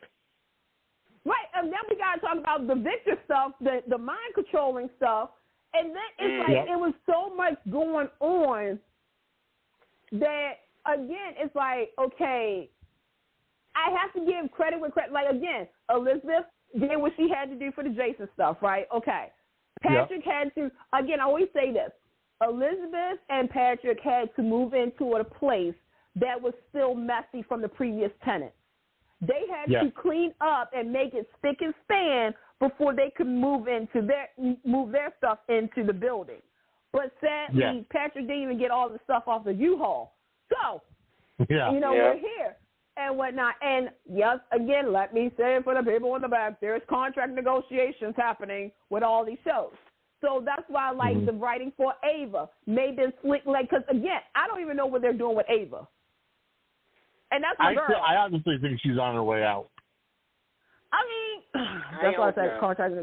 Right, and then we got to talk about the Victor stuff, the mind controlling stuff, and then it's like it was so much going on that again, it's like, okay, I have to give credit where credit. Like again, Elizabeth did what she had to do for the Jason stuff, right? Okay, Patrick had to. Again, I always say this: Elizabeth and Patrick had to move into a place that was still messy from the previous tenants. They had to clean up and make it spick and span before they could move their stuff into the building. But sadly, Patrick didn't even get all the stuff off the U-Haul. So, we're here and whatnot. And yes, again, let me say it for the people in the back, there's contract negotiations happening with all these shows. So that's why I like the writing for Ava. Maybe it's because again, I don't even know what they're doing with Ava. And that's my girl. I honestly think she's on her way out. I mean, that's why I said contract.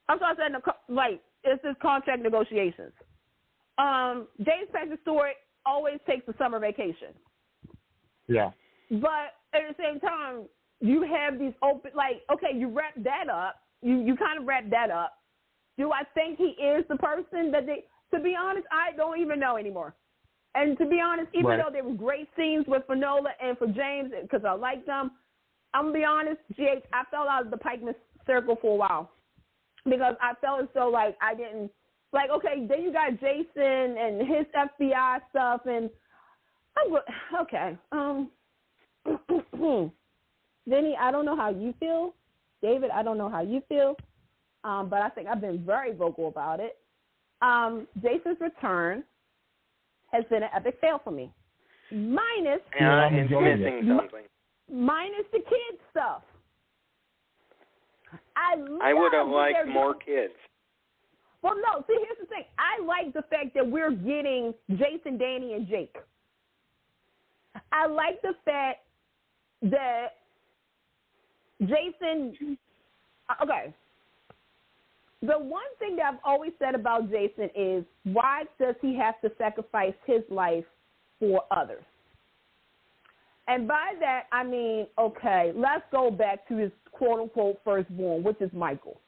I'm sorry, I said it's just contract negotiations. James Patrick Stewart always takes a summer vacation. Yeah. But at the same time, you have these open, you wrap that up. You kind of wrap that up. Do I think he is the person that they? To be honest, I don't even know anymore. And to be honest, even though there were great scenes with Finola and for James, because I liked them, I'm going to be honest, GH, I fell out of the Pikeman circle for a while. Because I felt as though, I didn't, okay, then you got Jason and his FBI stuff, and, okay. Vinny, I don't know how you feel. David, I don't know how you feel. But I think I've been very vocal about it. Jason's return has been an epic fail for me. Minus minus the kids stuff. I would have liked more kids. Well, no, see, here's the thing. I like the fact that we're getting Jason, Danny, and Jake. I like the fact that Jason, okay. The one thing that I've always said about Jason is, why does he have to sacrifice his life for others? And by that, I mean, okay, let's go back to his quote-unquote firstborn, which is Michael.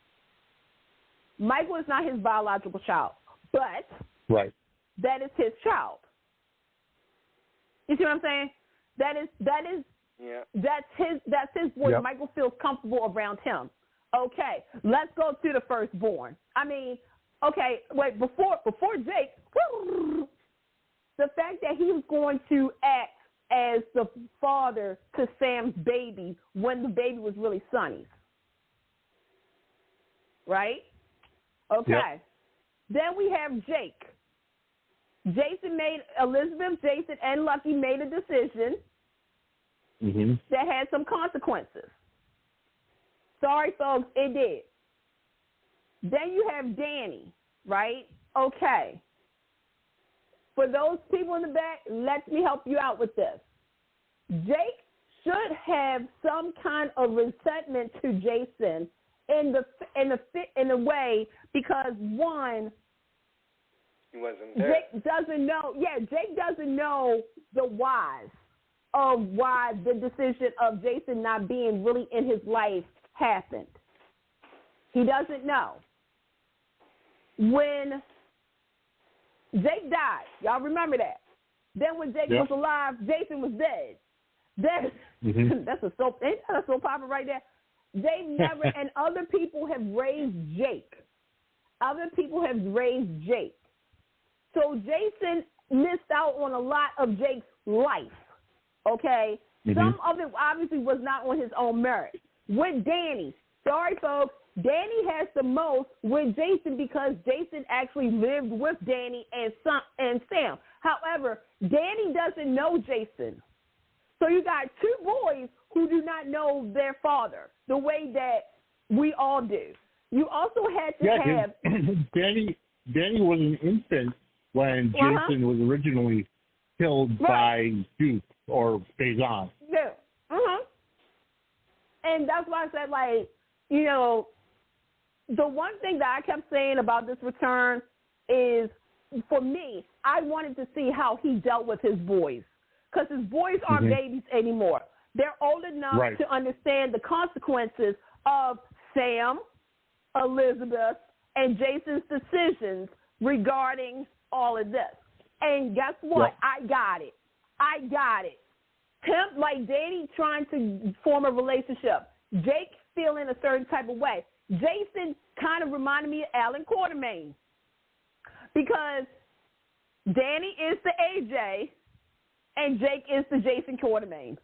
Michael is not his biological child, but that is his child. You see what I'm saying? That's his boy. Yep. Michael feels comfortable around him. Okay, let's go to the firstborn. I mean, okay, wait, before Jake, the fact that he was going to act as the father to Sam's baby when the baby was really Sonny's. Right? Okay. Yep. Then we have Jake. Elizabeth, Jason, and Lucky made a decision that had some consequences. Sorry, folks, it did. Then you have Danny, right? Okay. For those people in the back, let me help you out with this. Jake should have some kind of resentment to Jason in a way because, one, he wasn't there. Jake doesn't know the whys of why the decision of Jason not being really in his life happened. He doesn't know. When Jake died, y'all remember that. Then when Jake was alive, Jason was dead. That's a soap opera right there. They never, and other people have raised Jake. So Jason missed out on a lot of Jake's life, okay? Some of it obviously was not on his own merit. With Danny, sorry, folks, Danny has the most with Jason because Jason actually lived with Danny and Sam. However, Danny doesn't know Jason. So you got two boys who do not know their father the way that we all do. You also had to have Danny was an infant when Jason was originally killed by Duke or Faison. Yeah. And that's why I said, like, you know, the one thing that I kept saying about this return is, for me, I wanted to see how he dealt with his boys. Because his boys aren't babies anymore. They're old enough to understand the consequences of Sam, Elizabeth, and Jason's decisions regarding all of this. And guess what? I got it. Him, like Danny trying to form a relationship. Jake feeling a certain type of way. Jason kind of reminded me of Alan Quartermain. Because Danny is the AJ and Jake is the Jason Quartermain.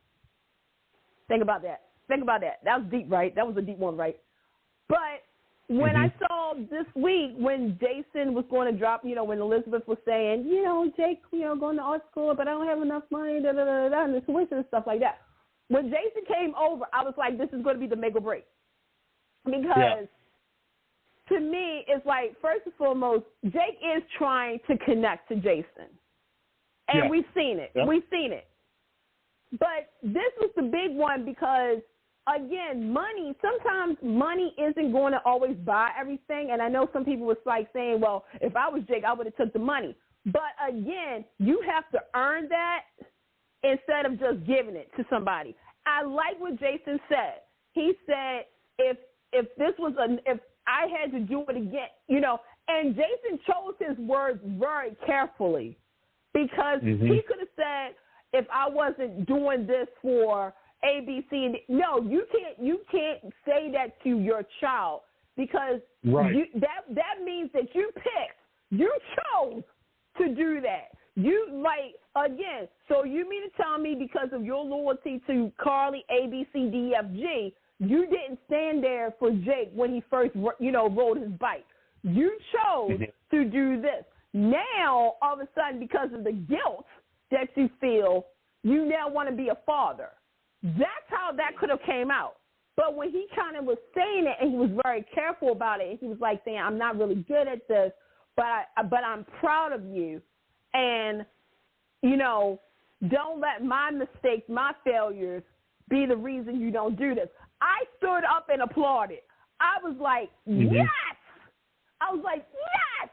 Think about that. That was deep, right? That was a deep one, right? But when I saw this week when Jason was going to drop, you know, when Elizabeth was saying, you know, Jake, you know, going to art school, but I don't have enough money, and the tuition and stuff like that. When Jason came over, I was like, this is going to be the make or break. Because to me, it's like, first and foremost, Jake is trying to connect to Jason. And we've seen it. But this was the big one because, again, sometimes money isn't going to always buy everything. And I know some people was like saying, well, if I was Jake, I would have took the money. But, again, you have to earn that instead of just giving it to somebody. I like what Jason said. He said, if I had to do it again, you know, and Jason chose his words very carefully because he could have said, if I wasn't doing this for A, B, C, and D. No, you can't say that to your child because that means that you chose to do that. So you mean to tell me because of your loyalty to Carly, A, B, C, D, F, G, you didn't stand there for Jake when he first, rode his bike. You chose to do this. Now, all of a sudden, because of the guilt that you feel, you now want to be a father. That's how that could have came out. But when he kind of was saying it, and he was very careful about it, and he was like saying, I'm not really good at this, but I'm proud of you. And, don't let my mistakes, my failures be the reason you don't do this. I stood up and applauded. I was like, yes! I was like, yes!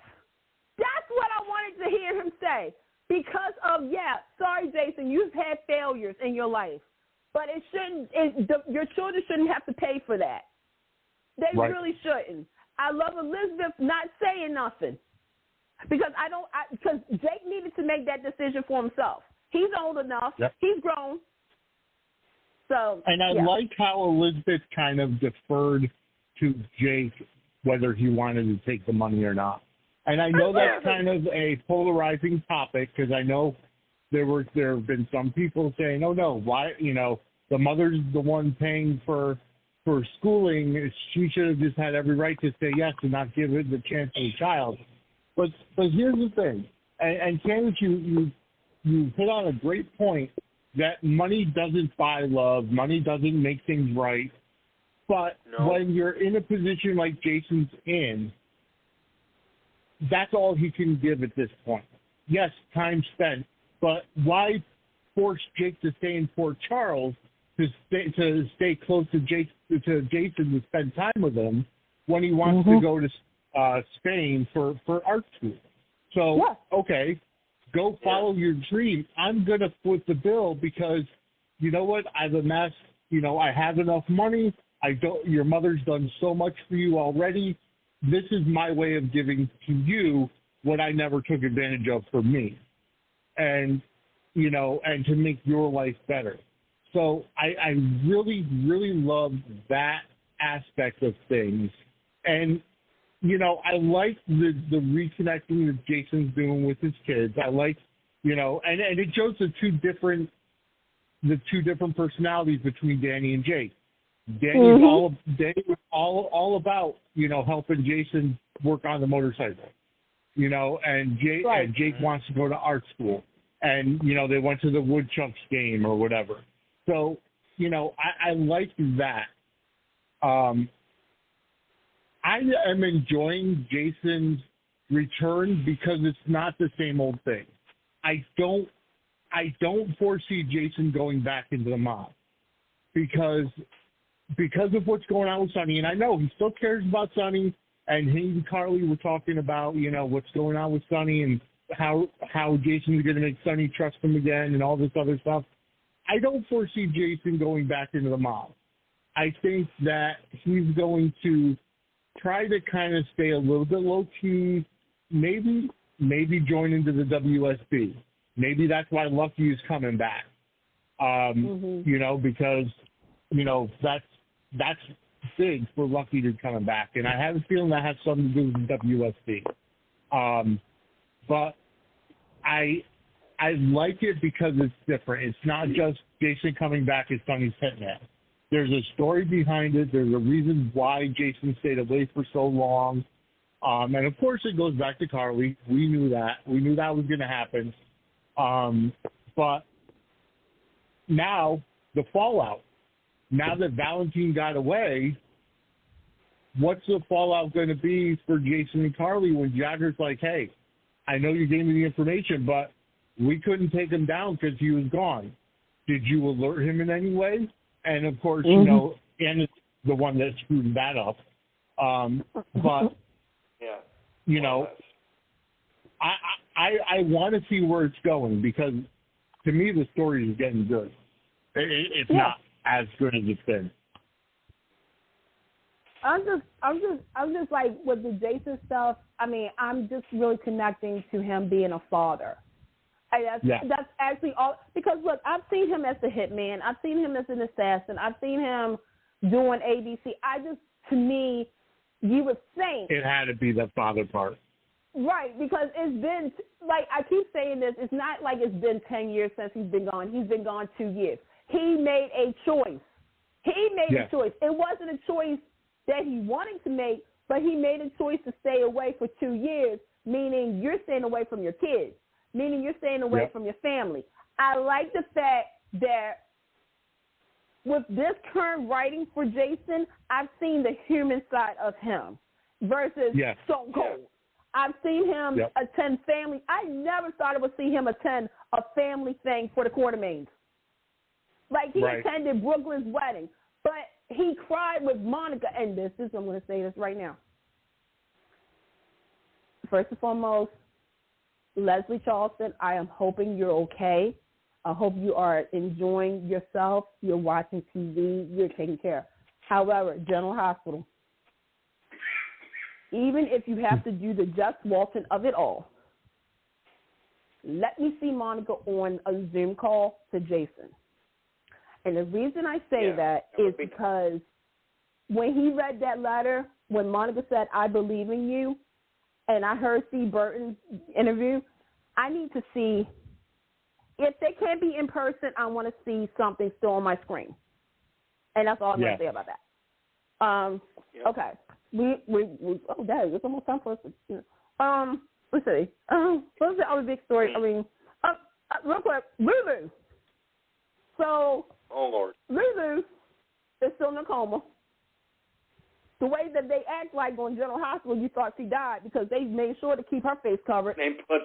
That's what I wanted to hear him say. Because of, sorry, Jason, you've had failures in your life. But your children shouldn't have to pay for that. They really shouldn't. I love Elizabeth not saying nothing. Because because Jake needed to make that decision for himself. He's old enough. Yep. He's grown. So, and I like how Elizabeth kind of deferred to Jake whether he wanted to take the money or not. And I know that's kind of a polarizing topic because I know there have been some people saying, "Oh no, why? The mother's the one paying for schooling. She should have just had every right to say yes and not give it the chance to the child." But here's the thing: And Candace, you hit on a great point that money doesn't buy love, money doesn't make things right. But when you're in a position like Jason's in, that's all he can give at this point. Yes, time spent, but why force Jake to stay in Port Charles to stay close to Jason to spend time with him when he wants to go to Spain for art school? So, okay, go follow your dream. I'm going to foot the bill because, you know what, I've amassed, I have enough money. Your mother's done so much for you already. This is my way of giving to you what I never took advantage of for me. And, and to make your life better. So I really, really love that aspect of things. And, I like the reconnecting that Jason's doing with his kids. I like, and it shows the two different personalities between Danny and Jake. Danny was all about, helping Jason work on the motorcycle, and Jake wants to go to art school. And, they went to the Woodchucks game or whatever. So, I like that. I am enjoying Jason's return because it's not the same old thing. I don't foresee Jason going back into the mob because of what's going on with Sonny. And I know he still cares about Sonny, and he and Carly were talking about, what's going on with Sonny and how Jason's going to make Sonny trust him again and all this other stuff. I don't foresee Jason going back into the mob. I think that he's going to try to kind of stay a little bit low-key, maybe join into the WSB. Maybe that's why Lucky is coming back, because, that's big for Lucky to coming back. And I have a feeling that has something to do with the WSB. But I like it because it's different. It's not just Jason coming back as Sonny's hitman. There's a story behind it. There's a reason why Jason stayed away for so long. And, of course, it goes back to Carly. We knew that. We knew that was going to happen. But now the fallout. Now that Valentine got away, what's the fallout going to be for Jason and Carly when Jagger's like, hey, I know you gave me the information, but we couldn't take him down because he was gone. Did you alert him in any way? And, of course, and it's the one that screwed that up. But, I want to see where it's going because, to me, the story is getting good. It's not as good as it's been. I'm just like with the Jason stuff. I mean, I'm just really connecting to him being a father. That's actually all. Because look, I've seen him as the hitman. I've seen him as an assassin. I've seen him doing ABC. To me, you would think it had to be the father part. Right, because it's been, like, I keep saying this, it's not like it's been 10 years since he's been gone. He's been gone 2 years. He made a choice. A choice. It wasn't a choice that he wanted to make, but he made a choice to stay away for 2 years, meaning you're staying away from your kids, meaning you're staying away from your family. I like the fact that with this current writing for Jason, I've seen the human side of him versus Stone Cold. I've seen him attend family. I never thought I would see him attend a family thing for the Quartermains. Like, he attended Brooklyn's wedding, but he cried with Monica. And I'm going to say this right now. First and foremost, Leslie Charleston, I am hoping you're okay. I hope you are enjoying yourself. You're watching TV. You're taking care. However, General Hospital, even if you have to do the Just Walton of it all, let me see Monica on a Zoom call to Jason. And the reason I say that is because when he read that letter, when Monica said, I believe in you, and I heard Steve Burton's interview, I need to see, if they can't be in person, I want to see something still on my screen. And that's all I'm going to say about that. Okay. It's almost time for us to, let's see. What's the other big story? I mean, real quick, Lulu. So, oh Lord, Lulu is still in a coma. The way that they act like on General Hospital, you thought she died because they made sure to keep her face covered. They put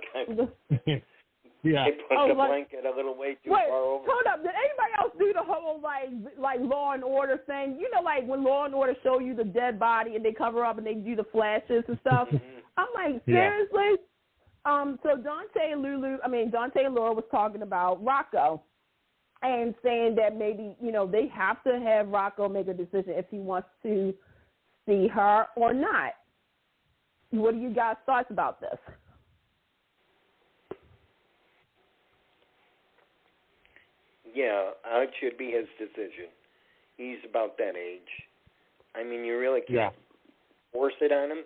yeah. They put the blanket a little way too far over. Hold up. Did anybody else do the whole like Law and Order thing? You know, like when Law and Order show you the dead body and they cover up and they do the flashes and stuff. I'm like, seriously? So Dante and Laura was talking about Rocco and saying that maybe, you know, they have to have Rocco make a decision if he wants to see her or not. What do you guys thoughts about this? Yeah, it should be his decision. He's about that age. I mean, you really can't force it on him.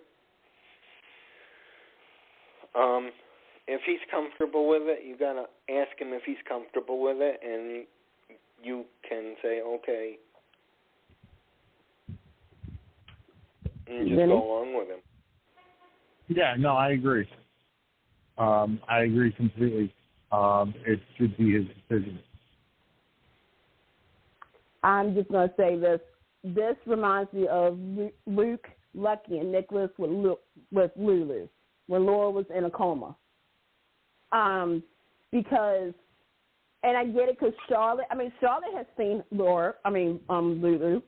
If he's comfortable with it, you gotta ask him if he's comfortable with it, and you can say okay, and just go along with him. Yeah, no, I agree. I agree completely. It should be his decision. I'm just going to say this. This reminds me of Luke, Lucky, and Nicholas with Lulu when Laura was in a coma. Because, and I get it because Charlotte has seen Lulu,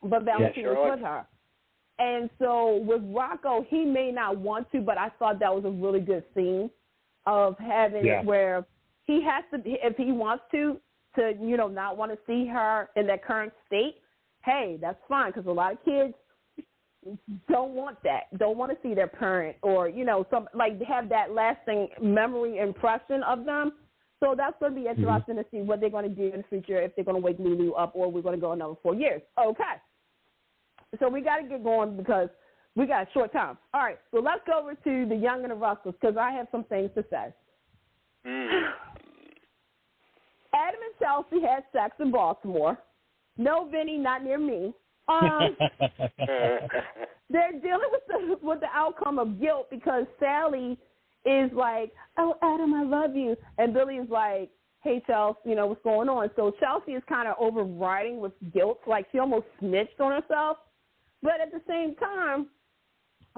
but Valentina was with her. And so with Rocco, he may not want to, but I thought that was a really good scene of having it where he has to, if he wants to, you know, not want to see her in that current state, hey, that's fine, because a lot of kids don't want that, don't want to see their parent or, you know, some like have that lasting memory impression of them. So that's going to be interesting to see what they're going to do in the future, if they're going to wake Lulu up or we're going to go another 4 years. Okay. So we got to get going because we got a short time. All right, so let's go over to the Young and the Russells because I have some things to say. Adam and Chelsea had sex in Baltimore. No, Vinny, not near me. They're dealing with the outcome of guilt because Sally is like, oh, Adam, I love you. And Billy is like, hey, Chelsea, you know, what's going on? So Chelsea is kind of overriding with guilt, like she almost snitched on herself. But at the same time,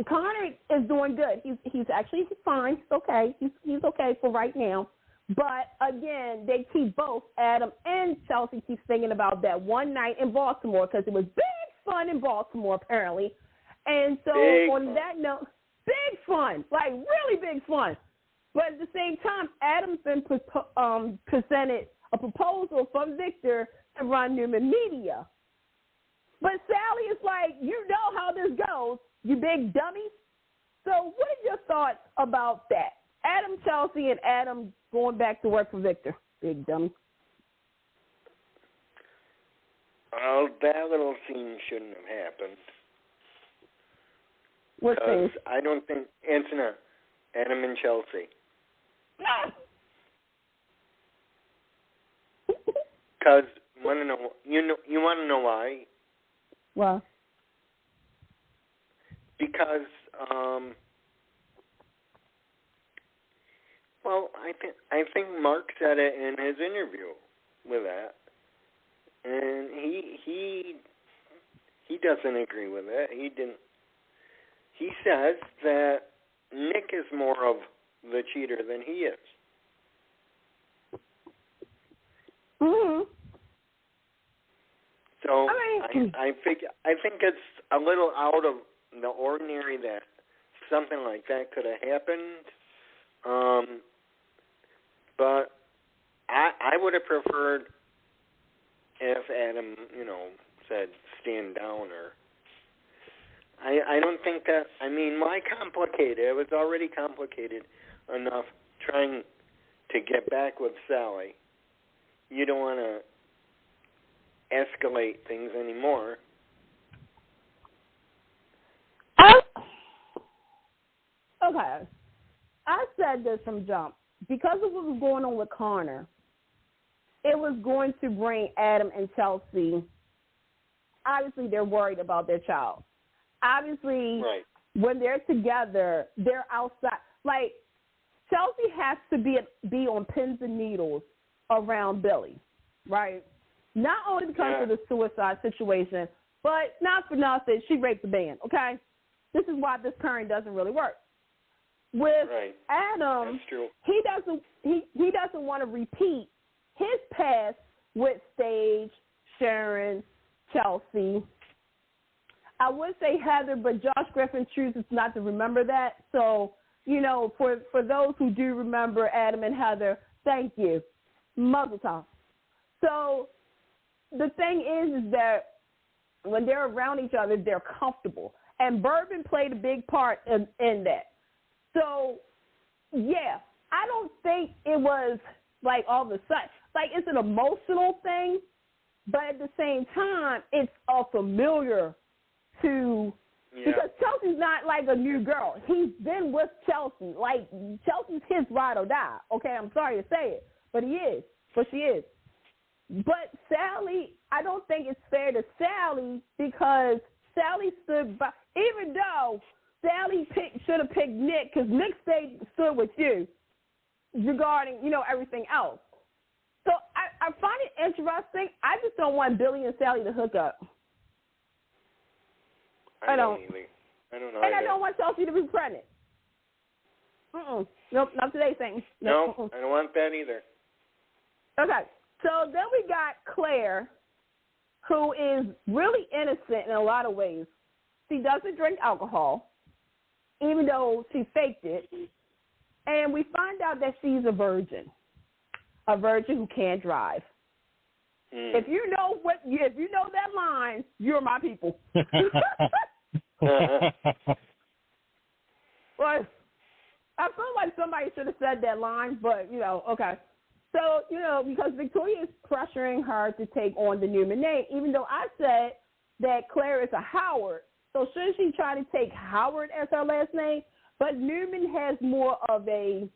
Connor is doing good. He's actually fine. He's okay. He's okay for right now. But, again, they keep both, Adam and Chelsea, keep thinking about that one night in Baltimore because it was big fun in Baltimore, apparently. And so on that note, big fun, like really big fun. But at the same time, Adam's been presented a proposal from Victor to run Newman Media. But Sally is like, you know how this goes, you big dummy. So what are your thoughts about that? Adam, Chelsea, and Adam going back to work for Victor. Big dummy. Well, that little scene shouldn't have happened. What thing? I don't think it's not Adam and Chelsea. Because you want to know why? Why? Because well, I think Mark said it in his interview with that, and he doesn't agree with it. He didn't. He says that Nick is more of the cheater than he is. Mm-hmm. So I think it's a little out of the ordinary that something like that could have happened. But I would have preferred if Adam, you know, said stand down or. I don't think that. I mean, why complicate it? It was already complicated enough trying to get back with Sally. You don't want to escalate things anymore. Okay. I said this from jump. Because of what was going on with Connor, it was going to bring Adam and Chelsea. Obviously, they're worried about their child. Obviously, when they're together, they're outside. like, Chelsea has to be on pins and needles around Billy, right? Not only because of the suicide situation, but not for nothing, she raped the band, okay? This is why this pairing doesn't really work. With Adam, that's true. he doesn't want to repeat his past with Stage, Sharon, Chelsea. I would say Heather, but Josh Griffin chooses not to remember that. So, you know, for those who do remember Adam and Heather, thank you. Muzzle tov. So the thing is that when they're around each other, they're comfortable. And Bourbon played a big part in that. So, yeah, I don't think it was like all of a sudden. Like, it's an emotional thing, but at the same time, it's a familiar to because Chelsea's not like a new girl. He's been with Chelsea. Like, Chelsea's his ride or die. Okay, I'm sorry to say it, but he is. But she is. But Sally, I don't think it's fair to Sally because Sally stood by, even though Sally should have picked Nick because Nick stood with you regarding, you know, everything else. So I find it interesting. I just don't want Billy and Sally to hook up. I don't either. I don't know. And I don't want Chelsea to be pregnant. Nope, not today, Saint. Nope. No, I don't want that either. Okay, so then we got Claire, who is really innocent in a lot of ways. She doesn't drink alcohol, even though she faked it. And we find out that she's a virgin who can't drive. If you know that line, you're my people. Well, I feel like somebody should have said that line, but, you know, okay. So, you know, because Victoria is pressuring her to take on the Newman name, even though I said that Claire is a Howard. So should she try to take Howard as her last name? But Newman has more of a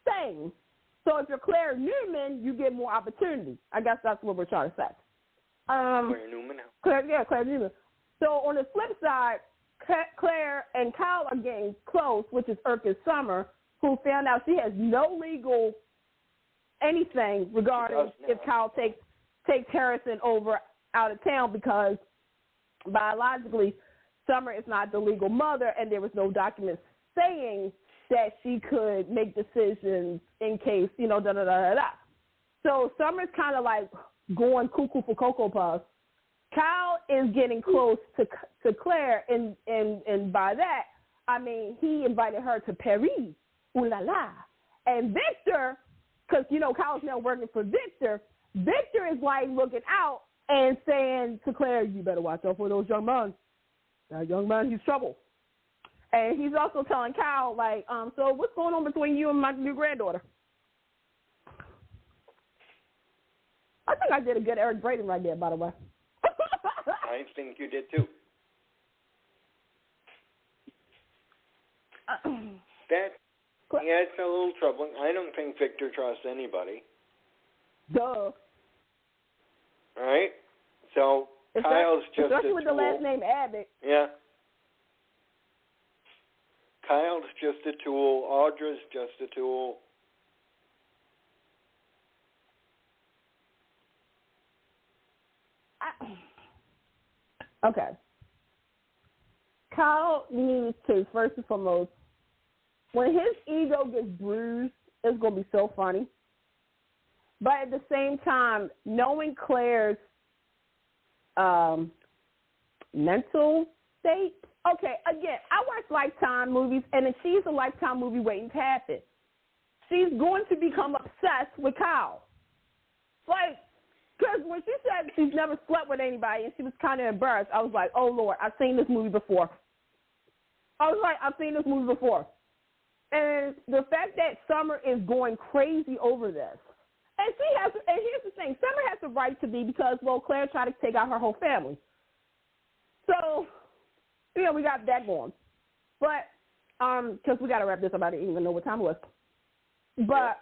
thing. So if you're Claire Newman, you get more opportunity. I guess that's what we're trying to say. Claire Newman? Claire Newman. So on the flip side, Claire and Kyle are getting close, which is Urquhart Summer, who found out she has no legal anything regarding if Kyle takes Harrison over out of town because biologically Summer is not the legal mother and there was no documents saying that she could make decisions in case, you know, da-da-da-da-da. So Summer's kind of like going cuckoo for Cocoa Puffs. Kyle is getting close to Claire, and by that, I mean, he invited her to Paris, ooh la la. And Victor, because, you know, Kyle's now working for Victor is like looking out and saying to Claire, you better watch out for those young men. That young man, he's trouble. And he's also telling Kyle, like, so what's going on between you and my new granddaughter? I think I did a good Eric Braden right there, by the way. I think you did too. It's a little troubling. I don't think Victor trusts anybody. Duh. All right? So Kyle's just especially a with tool. the last name Abbott. Yeah. Kyle's just a tool. Audra's just a tool. Okay. Kyle needs to, first and foremost, when his ego gets bruised, it's going to be so funny. But at the same time, knowing Claire's mental state, okay, again, I watch Lifetime movies, and if she's a Lifetime movie waiting to happen, she's going to become obsessed with Kyle. Like, because when she said she's never slept with anybody and she was kind of embarrassed, I was like, oh, Lord, I've seen this movie before. I've seen this movie before. And the fact that Summer is going crazy over this. And here's the thing, Summer has the right to be because, well, Claire tried to take out her whole family. So, you know, we got that going. But, because we got to wrap this up, I didn't even know what time it was. But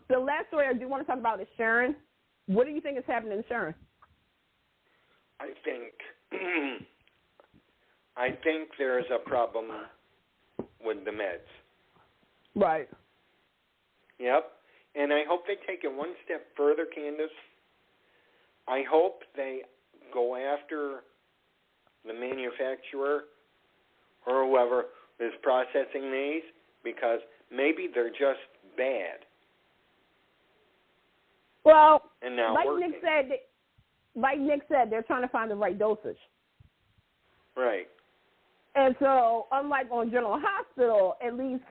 the last story I do want to talk about is Sharon. What do you think is happening to Sharon? I think there's a problem with the meds. Right. Yep. And I hope they take it one step further, Candace. I hope they go after the manufacturer or whoever is processing these, because maybe they're just bad. Well, and not like working. Nick said, they're trying to find the right dosage. Right. And so, unlike on General Hospital, at least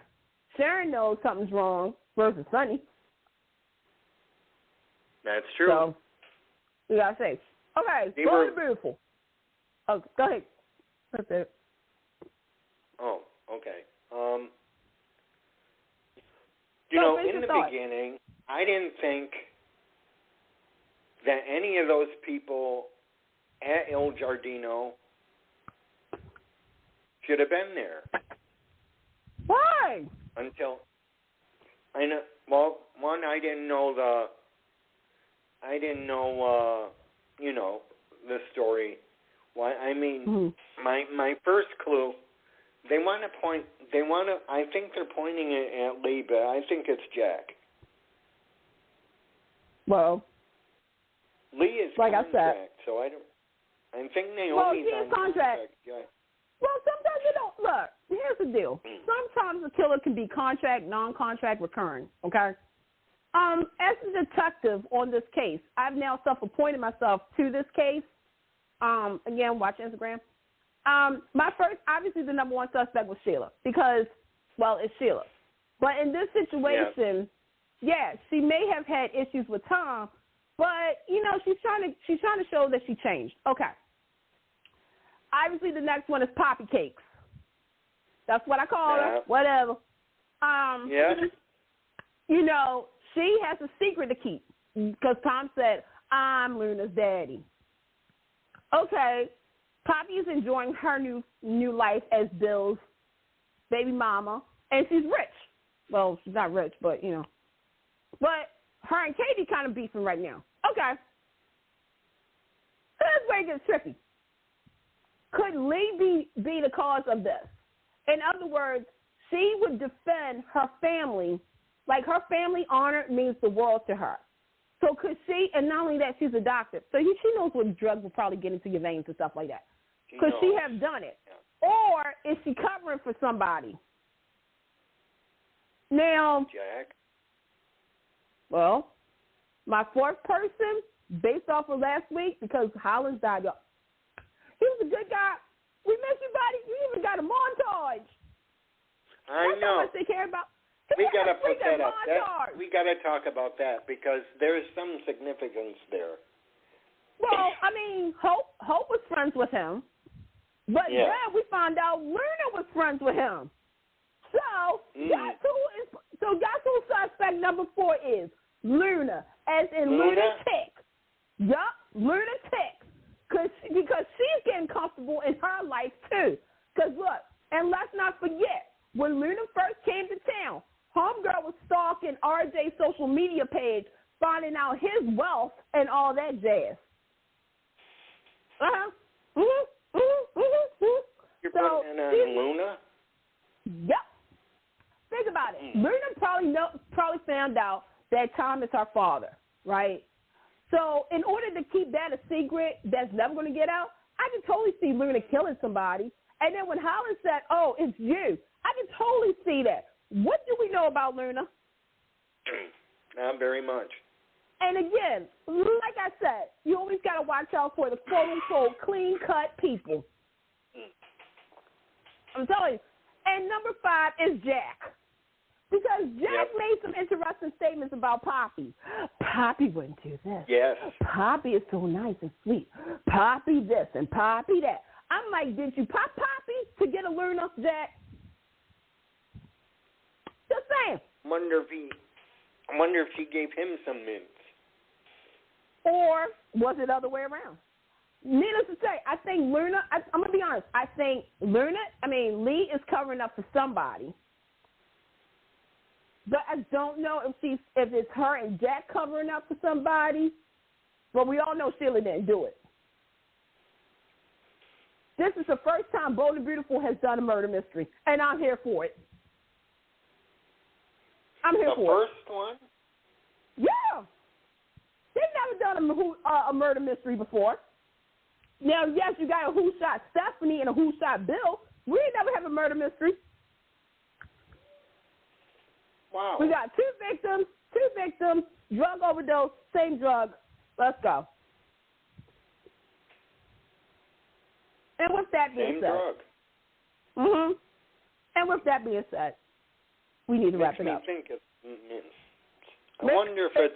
Sharon knows something's wrong versus Sonny. That's true. So, we got to say. Okay, Bold and Beautiful. Oh, go ahead. That's it. Oh, okay. In the beginning, I didn't think that any of those people at El Giardino should have been there. Why? Until I know. Well, one, I didn't know the story. Why? I mean, my first clue. I think they're pointing it at Lee, but I think it's Jack. Well, Lee is like contract, I said. So I think Naomi's on contract. Yeah. Well, sometimes you don't. Look, here's the deal. Sometimes a killer can be contract, non-contract, recurring, okay? As a detective on this case, I've now self-appointed myself to this case. Again, watch Instagram. My first, obviously, the number one suspect was Sheila because, well, it's Sheila. But in this situation, she may have had issues with Tom, but she's trying to show that she changed. Okay. Obviously, the next one is Poppy Cakes. That's what I call her. Whatever. She has a secret to keep because Tom said, "I'm Luna's daddy." Okay. Poppy is enjoying her new life as Bill's baby mama, and she's rich. Well, she's not rich, but But her and Katie kind of beefing right now. Okay. Here's where it gets tricky. Could Lee be the cause of this? In other words, she would defend her family, like her family honor means the world to her. So could she, and not only that, she's a doctor, so she knows what drugs will probably get into your veins and stuff like that. Could she have done it? Yeah. Or is she covering for somebody? Now, Jack. Well, my fourth person, based off of last week, because Hollins died, y'all. He was a good guy. We miss you, buddy. You even got a montage. I know. That's how much they care about. We got to put that up. We got to talk about that because there's some significance there. Well, I mean, Hope was friends with him. But then we found out Luna was friends with him. So guess who suspect number 4 is? Luna, as in lunatic. Yup, lunatic. Because she's getting comfortable in her life too. Because look, and let's not forget, when Luna first came to town, Homegirl was stalking RJ's social media page, finding out his wealth and all that jazz. You're putting on Luna? Yep. Think about it. Luna probably found out that Tom is her father, right? So in order to keep that a secret that's never going to get out, I can totally see Luna killing somebody. And then when Holland said, "Oh, it's you," I can totally see that. What do we know about Luna? Not very much. And again, like I said, you always got to watch out for the quote-unquote clean-cut people. I'm telling you. And number 5 is Jack. Because Jack made some interesting statements about Poppy. Poppy wouldn't do this. Yes. Poppy is so nice and sweet. Poppy this and Poppy that. I'm like, did you pop Poppy to get a Luna, Jack? Just saying. I wonder if she gave him some mints. Or was it the other way around? Needless to say, I think Luna, I'm going to be honest, I think Lee is covering up for somebody. But I don't know if it's her and Jack covering up for somebody. But we all know Sheila didn't do it. This is the first time Bold and Beautiful has done a murder mystery, and I'm here for it. I'm here for it. The first one? Yeah. They've never done a murder mystery before. Now, yes, you got a Who Shot Stephanie and a Who Shot Bill. We ain't never have a murder mystery. Wow. We got two victims, drug overdose, same drug. Let's go. And with that being said. Same drug. And with that being said, we need to wrap it up. Makes me think of mints. I wonder if it's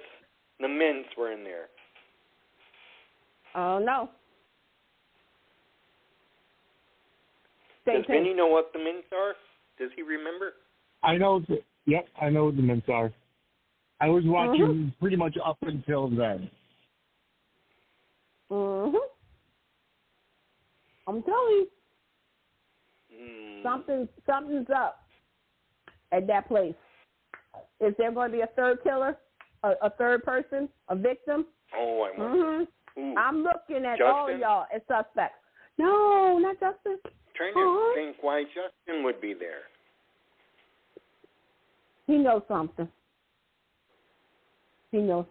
the mints were in there. Oh, no. Does Vinny know what the mints are? Does he remember? I know. Yep, I know what the mints are. I was watching pretty much up until then. I'm telling you, something's up at that place. Is there going to be a third killer, a third person, a victim? Oh, I wonder. I'm looking at Justin? all of y'all as suspects. No, not Justin. Trying to think why Justin would be there. He knows something. Oh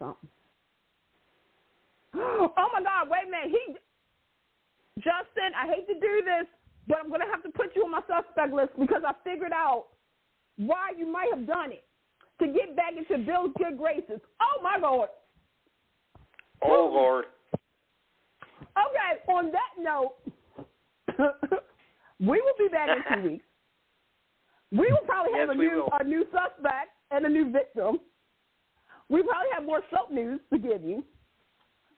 my God! Wait a minute. Justin, I hate to do this, but I'm gonna have to put you on my suspect list because I figured out why you might have done it to get back into Bill's good graces. Oh my Lord. Oh Lord. Okay. On that note, we will be back in 2 weeks. We will probably have a new suspect and a new victim. We probably have more soap news to give you.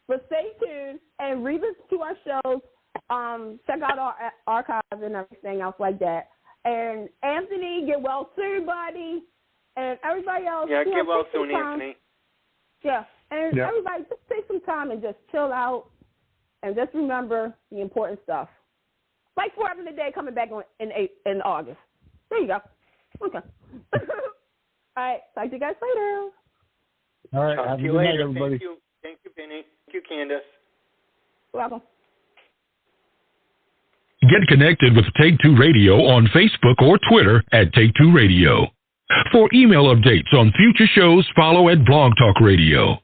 But stay tuned and re-listen to our shows. Check out our archives and everything else like that. And Anthony, get well soon, buddy. And everybody else. Yeah, get well soon, Anthony. Yeah. And everybody, just take some time and just chill out. And just remember the important stuff. Like Forever and a Day coming back in August. There you go. Okay. All right. Talk to you guys later. All right. Talk Have to a you good later. night, everybody. Thank you, Penny. Thank you, Candace. You're welcome. Get connected with Take Two Radio on Facebook or Twitter at Take Two Radio. For email updates on future shows, follow at Blog Talk Radio.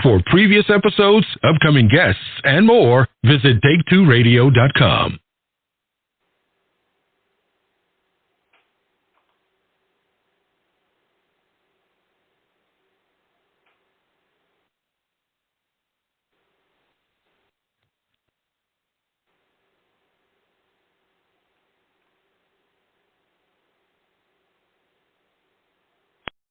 For previous episodes, upcoming guests, and more, visit Take2Radio.com.